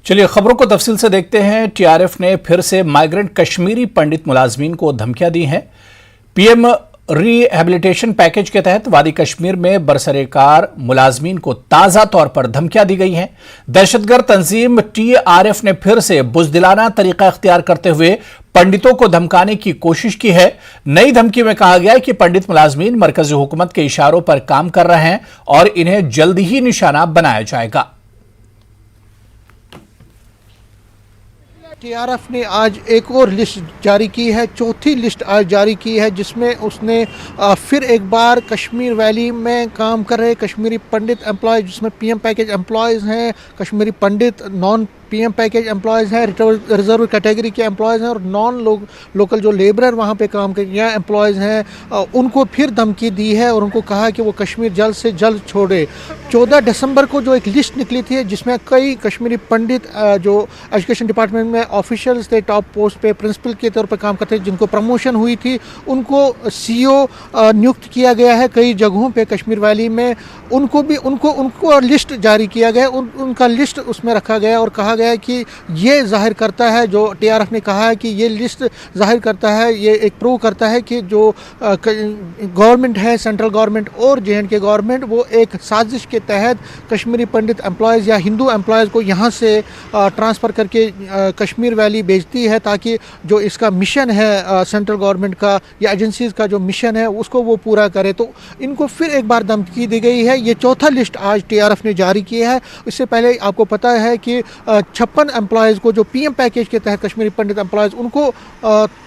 चलिए खबरों को तफसील से देखते हैं। टीआरएफ ने फिर से माइग्रेंट कश्मीरी पंडित मुलाजमीन को धमकियां दी हैं। पीएम रिहैबिलिटेशन पैकेज के तहत वादी कश्मीर में बरसरेकार मुलाजमीन को ताजा तौर पर धमकियां दी गई हैं। दहशतगर्द तंजीम टीआरएफ ने फिर से बुजदिलाना तरीका इख्तियार करते हुए पंडितों को धमकाने की कोशिश की है। नई धमकी में कहा गया है कि पंडित मुलाजमीन मरकजी हुकूमत के इशारों पर काम कर रहे हैं और इन्हें जल्द ही निशाना बनाया जाएगा। टीआरएफ ने आज एक और लिस्ट जारी की है, चौथी लिस्ट आज जारी की है, जिसमें उसने फिर एक बार कश्मीर वैली में काम कर रहे कश्मीरी पंडित एम्प्लॉयज़, जिसमें पीएम पैकेज एम्प्लॉयज़ हैं, कश्मीरी पंडित नॉन पीएम पैकेज एम्प्लॉयज़ हैं, रिजर्व कैटेगरी के एम्प्लॉयज़ हैं और नॉन लोकल जो लेबरर वहाँ पे काम कर या एम्प्लॉयज़ हैं, उनको फिर धमकी दी है और उनको कहा कि वो कश्मीर जल्द से जल्द छोड़े। 14 दिसंबर को जो एक लिस्ट निकली थी जिसमें कई कश्मीरी पंडित जो एजुकेशन डिपार्टमेंट में ऑफिशियल्स थे, टॉप पोस्ट पे प्रिंसिपल के तौर पर काम करते थे, जिनको प्रमोशन हुई थी, उनको सीईओ नियुक्त किया गया है कई जगहों पे कश्मीर वैली में। उनको लिस्ट जारी किया गया, उनका लिस्ट उसमें रखा गया और कहा गया कि ये जाहिर करता है, जो टीआरएफ ने कहा है कि ये लिस्ट जाहिर करता है, ये एक प्रूव करता है कि जो गवर्नमेंट है, सेंट्रल गवर्नमेंट और जेएंडके गवर्नमेंट, वो एक साजिश के तहत कश्मीरी पंडित एम्प्लॉयज़ या हिंदू एम्प्लॉयज़ को यहाँ से ट्रांसफ़र करके कश्मीर वैली भेजती है, ताकि जो इसका मिशन है सेंट्रल गवर्नमेंट का या एजेंसीज़ का जो मिशन है उसको वो पूरा करे। तो इनको फिर एक बार धमकी दी गई है। ये चौथा लिस्ट आज टीआरएफ ने जारी किया है। इससे पहले आपको पता है कि 56 एम्प्लॉयज़ को जो पीएम पैकेज के तहत कश्मीरी पंडित एम्प्लॉयज़ उनको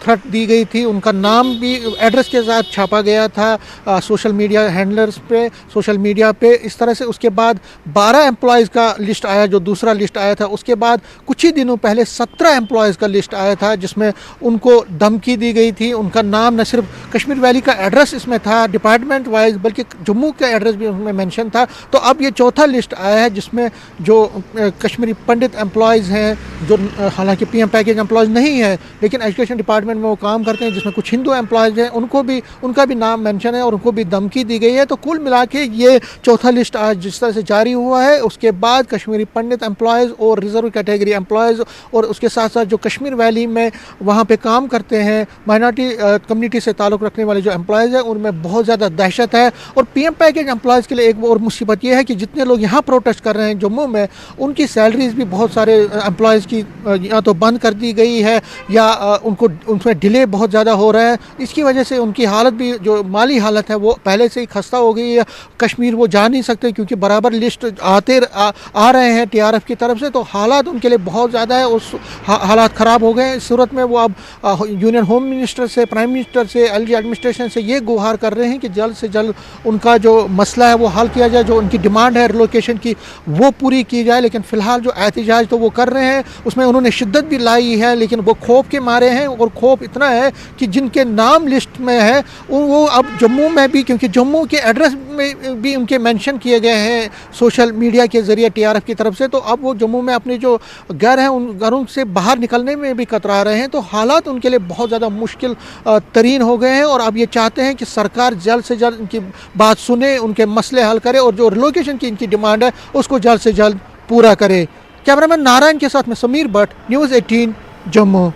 थ्रेट दी गई थी, उनका नाम भी एड्रेस के साथ छापा गया था सोशल मीडिया हैंडलर्स पे, सोशल मीडिया पे। इस तरह से उसके बाद 12 एम्प्लॉयज़ का लिस्ट आया, जो दूसरा लिस्ट आया था। उसके बाद कुछ ही दिनों पहले 17 एम्प्लॉयज़ का लिस्ट आया था, जिसमें उनको धमकी दी गई थी। उनका नाम न सिर्फ कश्मीर वैली का एड्रेस इसमें था डिपार्टमेंट वाइज, बल्कि जम्मू का एड्रेस भी उसमें मेंशन था। तो अब ये चौथा लिस्ट आया है जिसमें जो कश्मीरी पंडित एम्प्लॉयज़ हैं, जो हालांकि पीएम पैकेज एम्प्लॉयज़ नहीं है लेकिन एजुकेशन डिपार्टमेंट में वो काम करते हैं, जिसमें कुछ हिंदू एम्प्लॉयज़ हैं, उनका भी नाम मेंशन है और उनको भी धमकी दी गई है। तो कुल मिला के ये चौथा लिस्ट आज जिस तरह से जारी हुआ है, उसके बाद कश्मीरी पंडित एम्प्लॉयज़ और रिजर्व कैटेगरी एम्प्लॉयज़ और उसके साथ साथ जो कश्मीर वैली में वहाँ पे काम करते हैं, माइनॉरिटी कम्युनिटी से ताल्लुक़ रखने वाले जो एम्प्लॉयज़ हैं, उनमें बहुत ज़्यादा दहशत है। और पीएम पैकेज एम्प्लॉयज़ के लिए एक और मुसीबत ये है कि जितने लोग यहाँ प्रोटेस्ट कर रहे हैं जम्मू में, उनकी सैलरीज भी बहुत सारे एम्प्लॉयज़ की या तो बंद कर दी गई है या उनमें डिले बहुत ज़्यादा हो रहा है। इसकी वजह से उनकी हालत भी, जो माली हालत है, वो पहले से ही खस्ता हो गई है। कश्मीर वो जा नहीं सकते क्योंकि बराबर लिस्ट आ रहे हैं टीआरएफ की तरफ से, तो हालात उनके लिए बहुत ज़्यादा है। उस हालात ख़राब हो गए। इस सूरत में वो अब यूनियन होम मिनिस्टर से, प्राइम मिनिस्टर से, एलजी एडमिनिस्ट्रेशन से ये गुहार कर रहे हैं कि जल्द से जल्द उनका जो मसला है वो हल किया जाए, जो उनकी डिमांड है रिलोकेशन की वो पूरी की जाए। लेकिन फ़िलहाल जो एहतजाज तो वो कर रहे हैं, उसमें उन्होंने शिद्दत भी लाई है, लेकिन वो खौफ के मारे हैं। और खौफ इतना है कि जिनके नाम लिस्ट में है वो अब जम्मू में भी, क्योंकि जम्मू के एड्रेस में भी उनके मेंशन किए गए हैं सोशल मीडिया के ज़रिए टीआरएफ की तरफ से, तो अब वो जम्मू में अपने जो घर हैं उन घरों से बाहर निकलने में भी कतरा रहे हैं। तो हालात उनके लिए बहुत ज़्यादा मुश्किल तरीन हो गए हैं और अब ये चाहते हैं कि सरकार जल्द से जल्द इनकी बात सुने, उनके मसले हल करे और जो रिलोकेशन की इनकी डिमांड है उसको जल्द से जल्द पूरा करे। कैमरामैन नारायण के साथ में समीर भट्ट, न्यूज़ 18 जम्मू।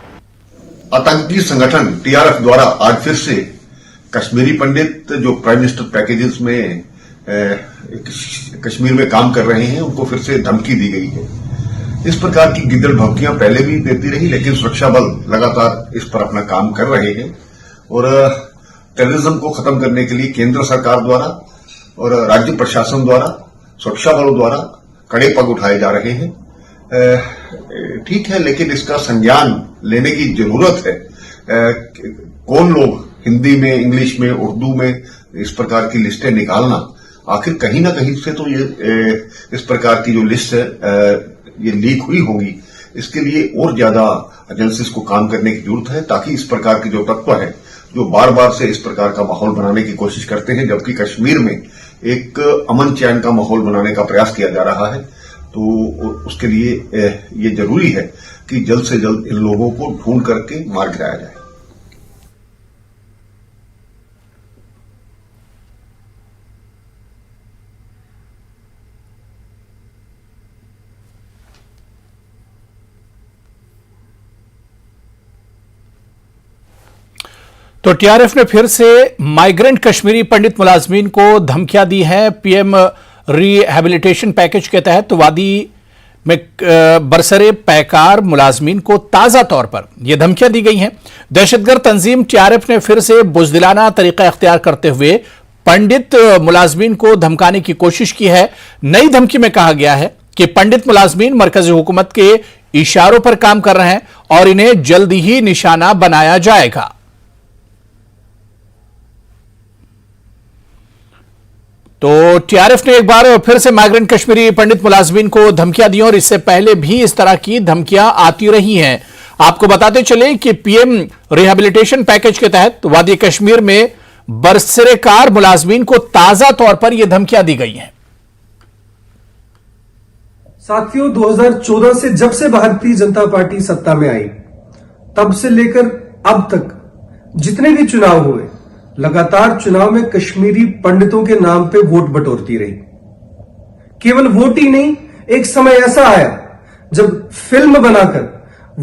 आतंकी संगठन टीआरएफ द्वारा आज फिर से कश्मीरी पंडित जो प्राइम मिनिस्टर पैकेजेस में कश्मीर में काम कर रहे हैं, उनको फिर से धमकी दी गई है। इस प्रकार की गिद्दड़ धमकियां पहले भी देती रही, लेकिन सुरक्षा बल लगातार इस पर अपना काम कर रहे हैं और टेररिज्म को खत्म करने के लिए केंद्र सरकार द्वारा और राज्य प्रशासन द्वारा, सुरक्षा बलों द्वारा कड़े पग उठाए जा रहे हैं। ठीक है, लेकिन इसका संज्ञान लेने की जरूरत है। कौन लोग हिंदी में, इंग्लिश में, उर्दू में इस प्रकार की लिस्टें निकालना, आखिर कहीं ना कहीं से तो ये इस प्रकार की जो लिस्ट है ये लीक हुई होगी। इसके लिए और ज्यादा एजेंसीज को काम करने की जरूरत है, ताकि इस प्रकार के जो तत्व है जो बार बार से इस प्रकार का माहौल बनाने की कोशिश करते हैं, जबकि कश्मीर में एक अमन चैन का माहौल बनाने का प्रयास किया जा रहा है, तो उसके लिए ये जरूरी है कि जल्द से जल्द इन लोगों को ढूंढ करके मार गिराया जाए। तो टीआरएफ ने फिर से माइग्रेंट कश्मीरी पंडित मुलाजमीन को धमकियां दी हैं। पीएम रिहैबिलिटेशन पैकेज के तहत वादी में बरसरे पैकार मुलाजमीन को ताजा तौर पर यह धमकियां दी गई हैं। दहशतगर्द तंजीम टीआरएफ ने फिर से बुज़दिलाना तरीका इख्तियार करते हुए पंडित मुलाजमीन को धमकाने की कोशिश की है। नई धमकी में कहा गया है कि पंडित मुलाजमीन मरकजी हुकूमत के इशारों पर काम कर रहे हैं और इन्हें जल्दी ही निशाना बनाया जाएगा। तो टीआरएफ ने एक बार फिर से माइग्रेंट कश्मीरी पंडित मुलाजमीन को धमकियां दी और इससे पहले भी इस तरह की धमकियां आती रही हैं। आपको बताते चले कि पीएम रिहैबिलिटेशन पैकेज के तहत वादी कश्मीर में बरसरेकार मुलाजमीन को ताजा तौर पर यह धमकियां दी गई हैं। साथियों, 2014 से जब से भारतीय जनता पार्टी सत्ता में आई तब से लेकर अब तक जितने भी चुनाव हुए, लगातार चुनाव में कश्मीरी पंडितों के नाम पे वोट बटोरती रही। केवल वोट ही नहीं, एक समय ऐसा आया जब फिल्म बनाकर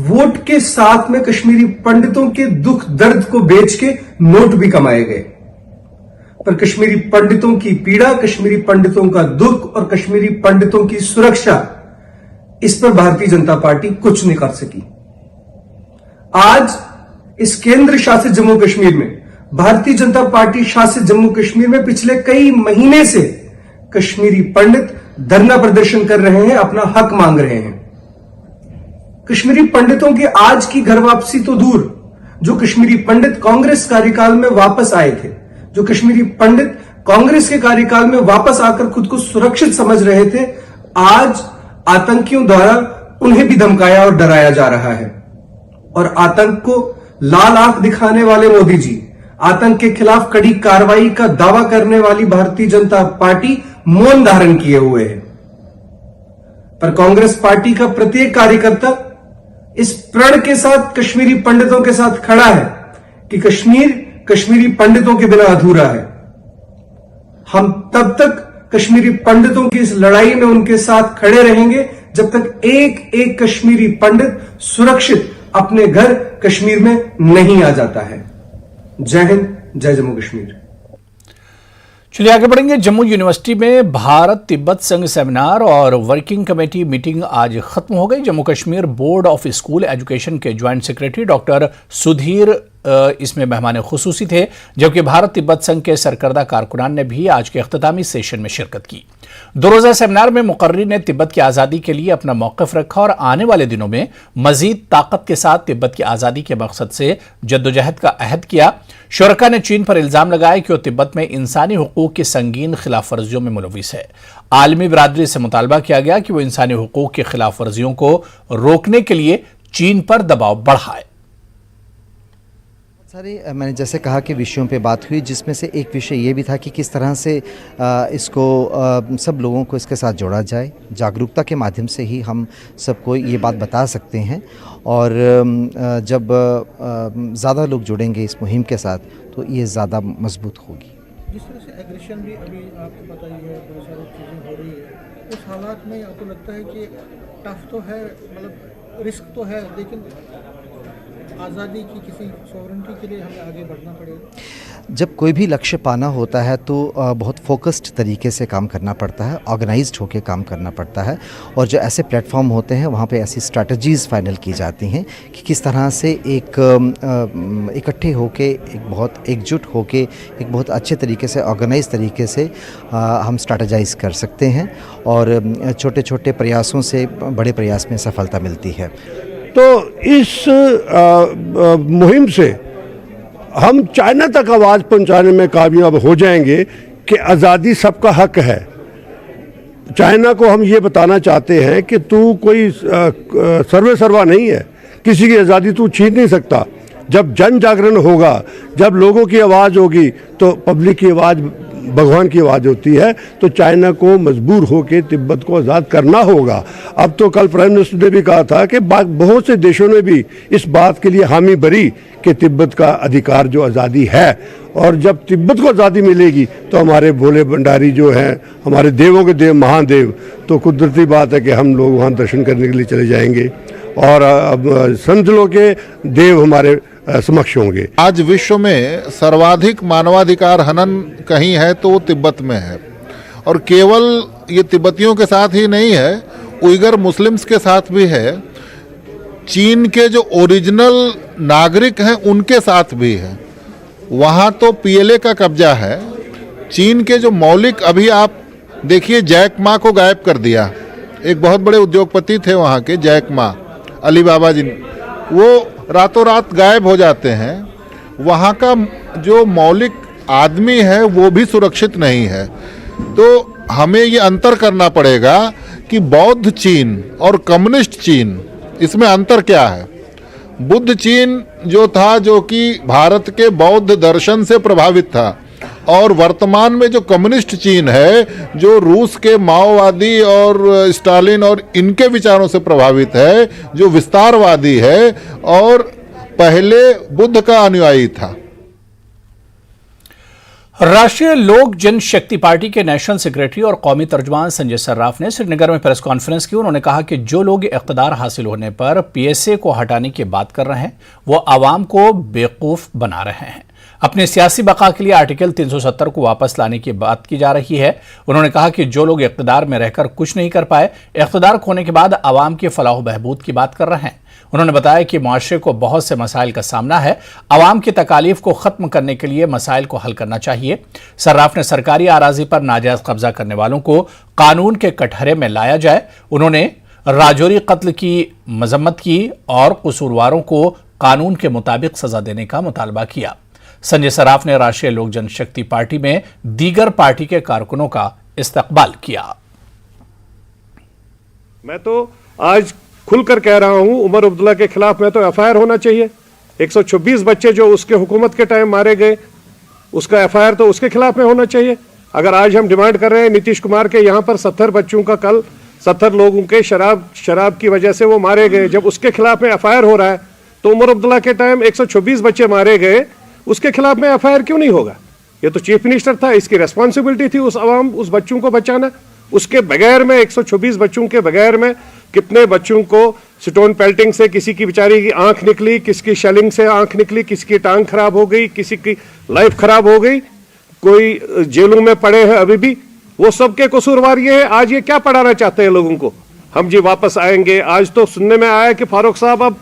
वोट के साथ में कश्मीरी पंडितों के दुख दर्द को बेच के नोट भी कमाए गए। पर कश्मीरी पंडितों की पीड़ा, कश्मीरी पंडितों का दुख और कश्मीरी पंडितों की सुरक्षा, इस पर भारतीय जनता पार्टी कुछ नहीं कर सकी। आज इस केंद्र शासित जम्मू कश्मीर में, भारतीय जनता पार्टी शासित जम्मू कश्मीर में पिछले कई महीने से कश्मीरी पंडित धरना प्रदर्शन कर रहे हैं, अपना हक मांग रहे हैं। कश्मीरी पंडितों की आज की घर वापसी तो दूर, जो कश्मीरी पंडित कांग्रेस कार्यकाल में वापस आए थे, जो कश्मीरी पंडित कांग्रेस के कार्यकाल में वापस आकर खुद को सुरक्षित समझ रहे थे, आज आतंकियों द्वारा उन्हें भी धमकाया और डराया जा रहा है। और आतंक को लाल आंख दिखाने वाले मोदी जी, आतंक के खिलाफ कड़ी कार्रवाई का दावा करने वाली भारतीय जनता पार्टी मौन धारण किए हुए है। पर कांग्रेस पार्टी का प्रत्येक कार्यकर्ता इस प्रण के साथ कश्मीरी पंडितों के साथ खड़ा है कि कश्मीर कश्मीरी पंडितों के बिना अधूरा है। हम तब तक कश्मीरी पंडितों की इस लड़ाई में उनके साथ खड़े रहेंगे जब तक एक एक कश्मीरी पंडित सुरक्षित अपने घर कश्मीर में नहीं आ जाता है। जय हिंद, जय जम्मू कश्मीर। चलिए आगे बढ़ेंगे। जम्मू यूनिवर्सिटी में भारत तिब्बत संघ सेमिनार और वर्किंग कमेटी मीटिंग आज खत्म हो गई। Jammu Kashmir board of school education के ज्वाइंट सेक्रेटरी डॉक्टर सुधीर इसमें मेहमान खुसूसी थे, जबकि भारत तिब्बत संघ के सरकर्दा कारकुनान ने भी आज के अख्तामी सेशन में शिरकत की। 2 रोज़ा सेमिनार में मुकर्री ने तिब्बत की आज़ादी के लिए अपना मौक़िफ़ रखा और आने वाले दिनों में मजीद ताकत के साथ तिब्बत की आज़ादी के मकसद से जद्दोजहद का अहद किया। शुरका ने चीन पर इल्ज़ाम लगाया कि वह तिब्बत में इंसानी हुकूक की संगीन खिलाफ वर्जियों में मुलविस है। आलमी बिरादरी से मुतालबा किया गया कि वह इंसानी हुकूक की खिलाफ वर्जियों को रोकने के लिए चीन पर दबाव बढ़ाए। सारे मैंने जैसे कहा कि विषयों पे बात हुई, जिसमें से एक विषय ये भी था कि किस तरह से इसको सब लोगों को इसके साथ जोड़ा जाए। जागरूकता के माध्यम से ही हम सबको ये बात बता सकते हैं और जब ज़्यादा लोग जुड़ेंगे इस मुहिम के साथ तो ये ज़्यादा मजबूत होगी। जिस तरह से एग्रेशन भी अभी आपको पता ही है, बहुत सारी चीज़ें हो रही है, उस हालात में आपको लगता है कि टफ तो है, मतलब रिस्क तो है, लेकिन आज़ादी की किसी सॉवरेनिटी के लिए हमें आगे बढ़ना पड़ेगा। जब कोई भी लक्ष्य पाना होता है तो बहुत फोकस्ड तरीके से काम करना पड़ता है, ऑर्गेनाइज्ड होकर काम करना पड़ता है और जो ऐसे प्लेटफॉर्म होते हैं वहाँ पे ऐसी स्ट्रैटेजीज़ फाइनल की जाती हैं कि किस तरह से एक इकट्ठे होके, एक बहुत एकजुट होके, एक बहुत अच्छे तरीके से, ऑर्गेनाइज तरीके से हम स्ट्रैटेजाइज कर सकते हैं और छोटे छोटे प्रयासों से बड़े प्रयास में सफलता मिलती है। तो इस मुहिम से हम चाइना तक आवाज़ पहुंचाने में कामयाब हो जाएंगे कि आज़ादी सबका हक है। चाइना को हम ये बताना चाहते हैं कि तू कोई सर्वे सर्वा नहीं है, किसी की आज़ादी तू छीन नहीं सकता। जब जन जागरण होगा, जब लोगों की आवाज़ होगी तो पब्लिक की आवाज़ भगवान की आवाज़ होती है। तो चाइना को मजबूर होकर तिब्बत को आज़ाद करना होगा। अब तो कल प्राइम मिनिस्टर ने भी कहा था कि बहुत से देशों ने भी इस बात के लिए हामी भरी कि तिब्बत का अधिकार जो आज़ादी है, और जब तिब्बत को आज़ादी मिलेगी तो हमारे भोले भंडारी जो हैं, हमारे देवों के देव महादेव, तो कुदरती बात है कि हम लोग वहाँ दर्शन करने के लिए चले जाएंगे। और अब संत लोग के देव हमारे समक्ष होंगे। आज विश्व में सर्वाधिक मानवाधिकार हनन कहीं है तो वो तिब्बत में है, और केवल ये तिब्बतियों के साथ ही नहीं है, उइगर मुस्लिम्स के साथ भी है, चीन के जो ओरिजिनल नागरिक हैं उनके साथ भी है। वहाँ तो पीएलए का कब्जा है। चीन के जो मौलिक, अभी आप देखिए जैक मा को गायब कर दिया, एक बहुत बड़े उद्योगपति थे वहाँ के जैक मा, अली बाबा जी, वो रातों रात गायब हो जाते हैं। वहाँ का जो मौलिक आदमी है वो भी सुरक्षित नहीं है। तो हमें ये अंतर करना पड़ेगा कि बौद्ध चीन और कम्युनिस्ट चीन, इसमें अंतर क्या है। बुद्ध चीन जो था, जो कि भारत के बौद्ध दर्शन से प्रभावित था, और वर्तमान में जो कम्युनिस्ट चीन है, जो रूस के माओवादी और स्टालिन और इनके विचारों से प्रभावित है, जो विस्तारवादी है और पहले बुद्ध का अनुयायी था। राष्ट्रीय लोक जनशक्ति पार्टी के नेशनल सेक्रेटरी और कौमी तर्जुमान संजय सर्राफ ने श्रीनगर में प्रेस कॉन्फ्रेंस की। उन्होंने कहा कि जो लोग इख्तिदार हासिल होने पर पीएसए को हटाने की बात कर रहे हैं, वो आवाम को बेवकूफ बना रहे हैं। अपने सियासी बका के लिए आर्टिकल 370 को वापस लाने की बात की जा रही है। उन्होंने कहा कि जो लोग इख्तिदार में रहकर कुछ नहीं कर पाए, इख्तिदार खोने के बाद आवाम की फलाह बहबूद की बात कर रहे हैं। उन्होंने बताया कि मुआशरे को बहुत से मसाइल का सामना है, आवाम की तकालीफ को खत्म करने के लिए मसाइल को हल करना चाहिए। सर्राफ ने सरकारी आराजी पर नाजायज कब्जा करने वालों को कानून के कटहरे में लाया जाए। उन्होंने राजौरी कत्ल की मजम्मत की और कसूरवारों को कानून के मुताबिक सजा देने का मुतालबा किया। संजय सर्राफ ने राष्ट्रीय लोक जनशक्ति पार्टी में दीगर पार्टी के कारकुनों का इस्तकबाल किया। मैं तो आज खुलकर कह रहा हूं, उमर अब्दुल्ला के खिलाफ में तो एफआईआर होना चाहिए। 126 बच्चे जो उसके हुकूमत के टाइम मारे गए, उसका एफआईआर तो उसके खिलाफ में होना चाहिए। अगर आज हम डिमांड कर रहे हैं नीतीश कुमार के यहाँ पर 70 बच्चों का, कल 70 लोगों के शराब की वजह से वो मारे गए, जब उसके खिलाफ में एफआईआर हो रहा है, तो उमर अब्दुल्ला के टाइम 126 बच्चे मारे गए, उसके खिलाफ में एफआईआर क्यों नहीं होगा? ये तो चीफ मिनिस्टर था, इसकी रेस्पॉन्सिबिलिटी थी उस बच्चों को बचाना। उसके बगैर में 126 बच्चों के बगैर में कितने बच्चों को स्टोन पेल्टिंग से किसी की बेचारी की आंख निकली, किसकी शेलिंग से आंख निकली, किसी की टांग खराब हो गई, किसी की लाइफ खराब हो गई, कोई जेलों में पड़े हैं अभी भी। वो सबके कसूरवार ये है। आज ये क्या पढ़ाना चाहते हैं लोगों को? हम जी वापस आएंगे। आज तो सुनने में आया कि फारूक साहब अब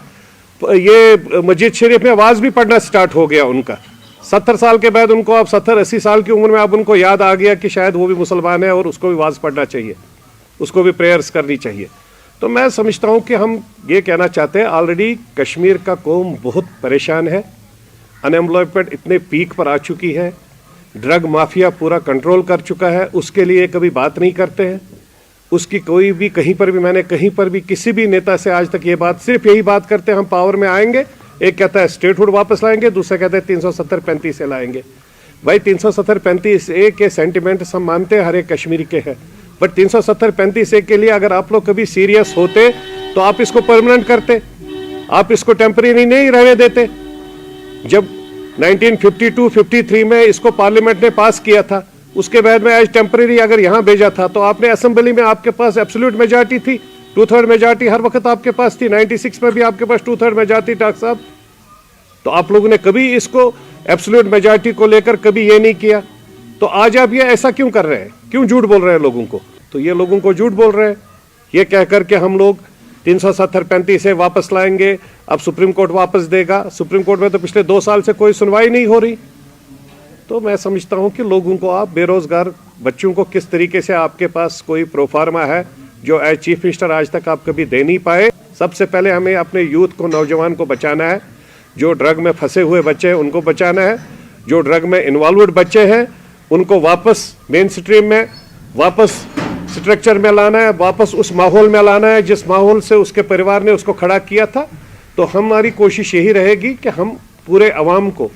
ये मस्जिद शरीफ में आवाज भी पढ़ना स्टार्ट हो गया उनका। 70 साल के बाद उनको, अब 70-80 साल की उम्र में अब उनको याद आ गया कि शायद वो भी मुसलमान है और उसको भी आवाज पढ़ना चाहिए, उसको भी प्रेयर्स करनी चाहिए। तो मैं समझता हूं कि हम ये कहना चाहते हैं, ऑलरेडी कश्मीर का कौम बहुत परेशान है, अनएम्प्लॉयमेंट इतने पीक पर आ चुकी है, ड्रग माफिया पूरा कंट्रोल कर चुका है, उसके लिए कभी बात नहीं करते हैं। उसकी कोई भी कहीं पर भी, मैंने कहीं पर भी किसी भी नेता से आज तक ये बात, सिर्फ यही बात करते हैं हम पावर में आएंगे। एक कहता है स्टेटहुड वापस लाएंगे, दूसरा कहता है 370-35 से लाएंगे। भाई 370-35 के सेंटिमेंट हम मानते हैं हर एक कश्मीरी के हैं, बट 370-35 के लिए अगर आप लोग कभी सीरियस होते तो आप इसको परमानेंट करते, आप इसको टेम्परेरी नहीं रहने देते। जब 1952-53 में इसको पार्लियामेंट ने पास किया था, उसके बाद में एज टेम्परेरी अगर यहाँ भेजा था, तो आपने असेंबली में आपके पास एब्सोल्यूट मेजॉरिटी थी, 2/3 मेजॉरिटी हर वक्त आपके पास थी। 96 में भी आपके पास 2/3 मेजॉरिटी डॉक्टर साहब। तो आप लोगों ने कभी इसको एब्सोल्यूट मेजॉरिटी को लेकर कभी ये नहीं किया। तो आज आप ये ऐसा क्यों कर रहे हैं? क्यों झूठ बोल रहे हैं लोगों को? तो ये लोगों को झूठ बोल रहे हैं, ये कह करके हम लोग 370-35 से वापस लाएंगे, अब सुप्रीम कोर्ट वापस देगा। सुप्रीम कोर्ट में तो पिछले 2 साल से कोई सुनवाई नहीं हो रही। तो मैं समझता हूं कि लोगों को, आप बेरोजगार बच्चों को किस तरीके से आपके पास कोई प्रोफार्मा है जो एज चीफ मिनिस्टर आज तक आप कभी दे नहीं पाए। सबसे पहले हमें अपने यूथ को, नौजवान को बचाना है। जो ड्रग में फंसे हुए बच्चे हैं उनको बचाना है, जो ड्रग में इन्वॉल्वड बच्चे हैं उनको वापस मेन स्ट्रीम में, वापस स्ट्रक्चर में लाना है, वापस उस माहौल में लाना है जिस माहौल से उसके परिवार ने उसको खड़ा किया था। तो हमारी कोशिश यही रहेगी कि हम पूरे अवाम को,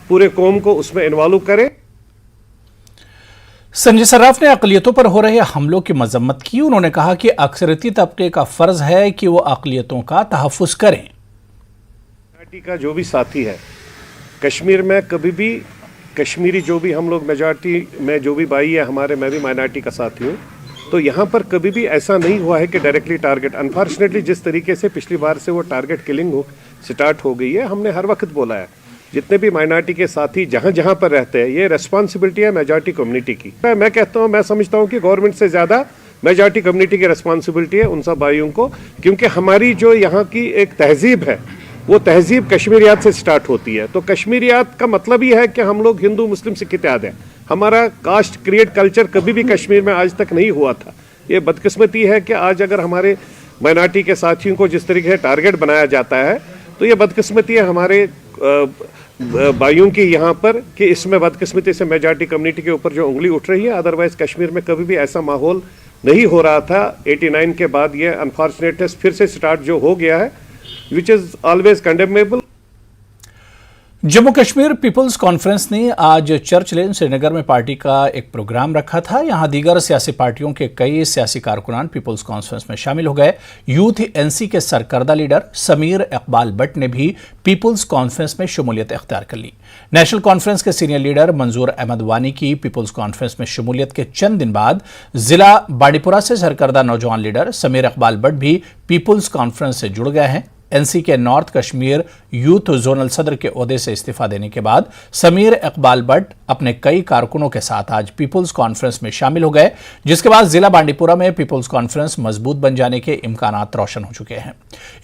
पूरे कौम को उसमें इन्वॉल्व करें। संजय सर्राफ ने अक़लियतों पर हो रहे हमलों की मजम्मत की। उन्होंने कहा कि अक्सरियती तबके का फर्ज है कि वो अक़लियतों का तहफ़्फ़ुज़ करें। माइनॉरिटी का जो भी साथी है कश्मीर में, कभी भी कश्मीरी जो भी हम लोग मेजॉरिटी में जो भी भाई है हमारे, मैं भी माइनॉरिटी का साथी हूँ, तो यहाँ पर कभी भी ऐसा नहीं हुआ है कि डायरेक्टली टारगेट। अनफॉर्चुनेटली जिस तरीके से पिछली बार से वो टारगेट किलिंग स्टार्ट हो गई है। हमने हर वक्त बोला है जितने भी माइनॉरिटी के साथी जहां जहां पर रहते हैं, ये रेस्पॉन्सिबिलिटी है मेजॉरिटी कम्युनिटी की। मैं कहता हूं, मैं समझता हूं कि गवर्नमेंट से ज्यादा मेजॉरिटी कम्युनिटी की रेस्पॉन्सिबिलिटी है उन सब भाइयों को, क्योंकि हमारी जो यहाँ की एक तहजीब है वो तहजीब कश्मीरियात से स्टार्ट होती है। तो कश्मीरियात का मतलब ही है कि हम लोग हिंदू मुस्लिम सिख इत्तेहाद हैं। हमारा कास्ट क्रिएट कल्चर कभी भी कश्मीर में आज तक नहीं हुआ था। ये बदकिस्मती है कि आज अगर हमारे माइनॉरिटी के साथियों को जिस तरीके से टारगेट बनाया जाता है, तो ये बदकिस्मती है हमारे भाइयों की यहाँ पर कि इसमें बदकिस्मती से मेजॉरिटी कम्युनिटी के ऊपर जो उंगली उठ रही है। अदरवाइज कश्मीर में कभी भी ऐसा माहौल नहीं हो रहा था। 89 के बाद ये अनफॉर्चुनेट फिर से स्टार्ट जो हो गया है, which is always condemnable. Jammu Kashmir people's conference ने आज चर्च लेन श्रीनगर में पार्टी का एक प्रोग्राम रखा था। यहां दीगर सियासी पार्टियों के कई सियासी कारकुनान पीपल्स कॉन्फ्रेंस में शामिल हो गए। यूथ एनसी के सरकर्दा लीडर समीर इकबाल बट ने भी पीपल्स कॉन्फ्रेंस में शमूलियत इख्तियार कर ली। नेशनल कॉन्फ्रेंस के सीनियर लीडर मंजूर अहमद वानी की पीपल्स कॉन्फ्रेंस में शमूलियत के चंद दिन बाद जिला बांडीपुरा से सरकर्दा नौजवान लीडर समीर इकबाल बट भी पीपल्स कॉन्फ्रेंस से जुड़ गए हैं। एनसी के नॉर्थ कश्मीर यूथ जोनल सदर के ओहदे से इस्तीफा देने के बाद समीर इकबाल बट अपने कई कारकुनों के साथ आज पीपल्स कॉन्फ्रेंस में शामिल हो गए, जिसके बाद जिला बांडीपुरा में पीपल्स कॉन्फ्रेंस मजबूत बन जाने के इम्कानात रोशन हो चुके हैं।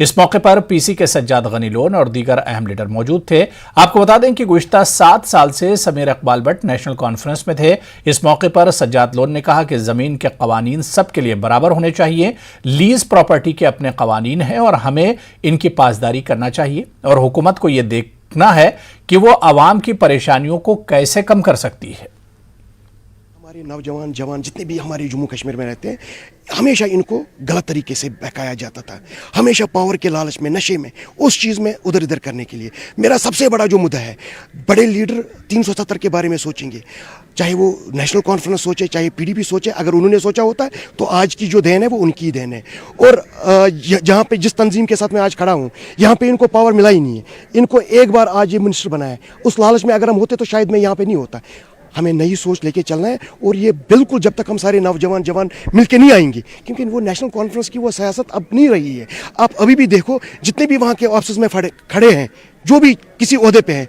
इस मौके पर पीसी के सज्जाद गनी लोन और दीगर अहम लीडर मौजूद थे। आपको बता दें कि गुज़िश्ता 7 साल से Sameer Iqbal but national conference में थे। इस मौके पर सज्जाद लोन ने कहा कि जमीन के कवानीन सबके लिए बराबर होने चाहिए। लीज प्रॉपर्टी के अपने कवानीन हैं और हमें इनकी पासदारी करना चाहिए और हुकूमत को यह देखना है कि वो आवाम की परेशानियों को कैसे कम कर सकती है। हमारे नौजवान जवान जितने भी हमारे जम्मू कश्मीर में रहते हैं, हमेशा इनको गलत तरीके से बहकाया जाता था, हमेशा पावर के लालच में, नशे में, उस चीज़ में उधर इधर करने के लिए। मेरा सबसे बड़ा जो मुद्दा है, बड़े लीडर 370 के बारे में सोचेंगे, चाहे वो नेशनल कॉन्फ्रेंस सोचे, चाहे पीडीपी सोचे। अगर उन्होंने सोचा होता है तो आज की जो देन है वो उनकी देन है। और जहाँ पे जिस तंजीम के साथ मैं आज खड़ा हूँ, यहाँ पे इनको पावर मिला ही नहीं है। इनको एक बार आज ये मिनिस्टर बनाया, उस लालच में अगर हम होते तो शायद मैं यहाँ पे नहीं होता। हमें नई सोच लेके चलना है और ये बिल्कुल जब तक हम सारे नौजवान जवान मिलके नहीं आएंगे, क्योंकि वो नेशनल कॉन्फ्रेंस की वो सियासत अब नहीं रही है। आप अभी भी देखो, जितने भी वहाँ के ऑफिस में खड़े हैं, जो भी किसी ओहदे पे हैं,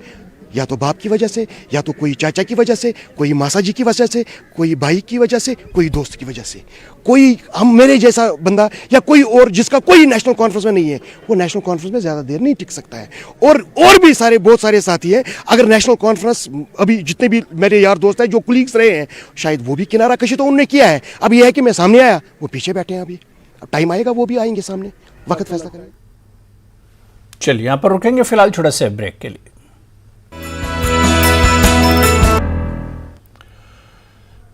या तो बाप की वजह से, या तो कोई चाचा की वजह से, कोई मासा जी की वजह से, कोई भाई की वजह से, कोई दोस्त की वजह से, कोई हम मेरे जैसा बंदा या कोई और जिसका कोई नेशनल कॉन्फ्रेंस में नहीं है, वो नेशनल कॉन्फ्रेंस में ज़्यादा देर नहीं टिक सकता है। और भी सारे बहुत सारे साथी हैं, अगर नेशनल कॉन्फ्रेंस अभी जितने भी मेरे यार दोस्त हैं जो कुलीग्स रहे हैं, शायद वो भी किनारा कशी तो उन्होंने किया है। अब ये है कि मैं सामने आया, वो पीछे बैठे हैं। अभी अब टाइम आएगा वो भी आएंगे सामने, वक्त फैसला करेंगे। चलिए यहाँ पर रुकेंगे फिलहाल छोटा से ब्रेक के लिए।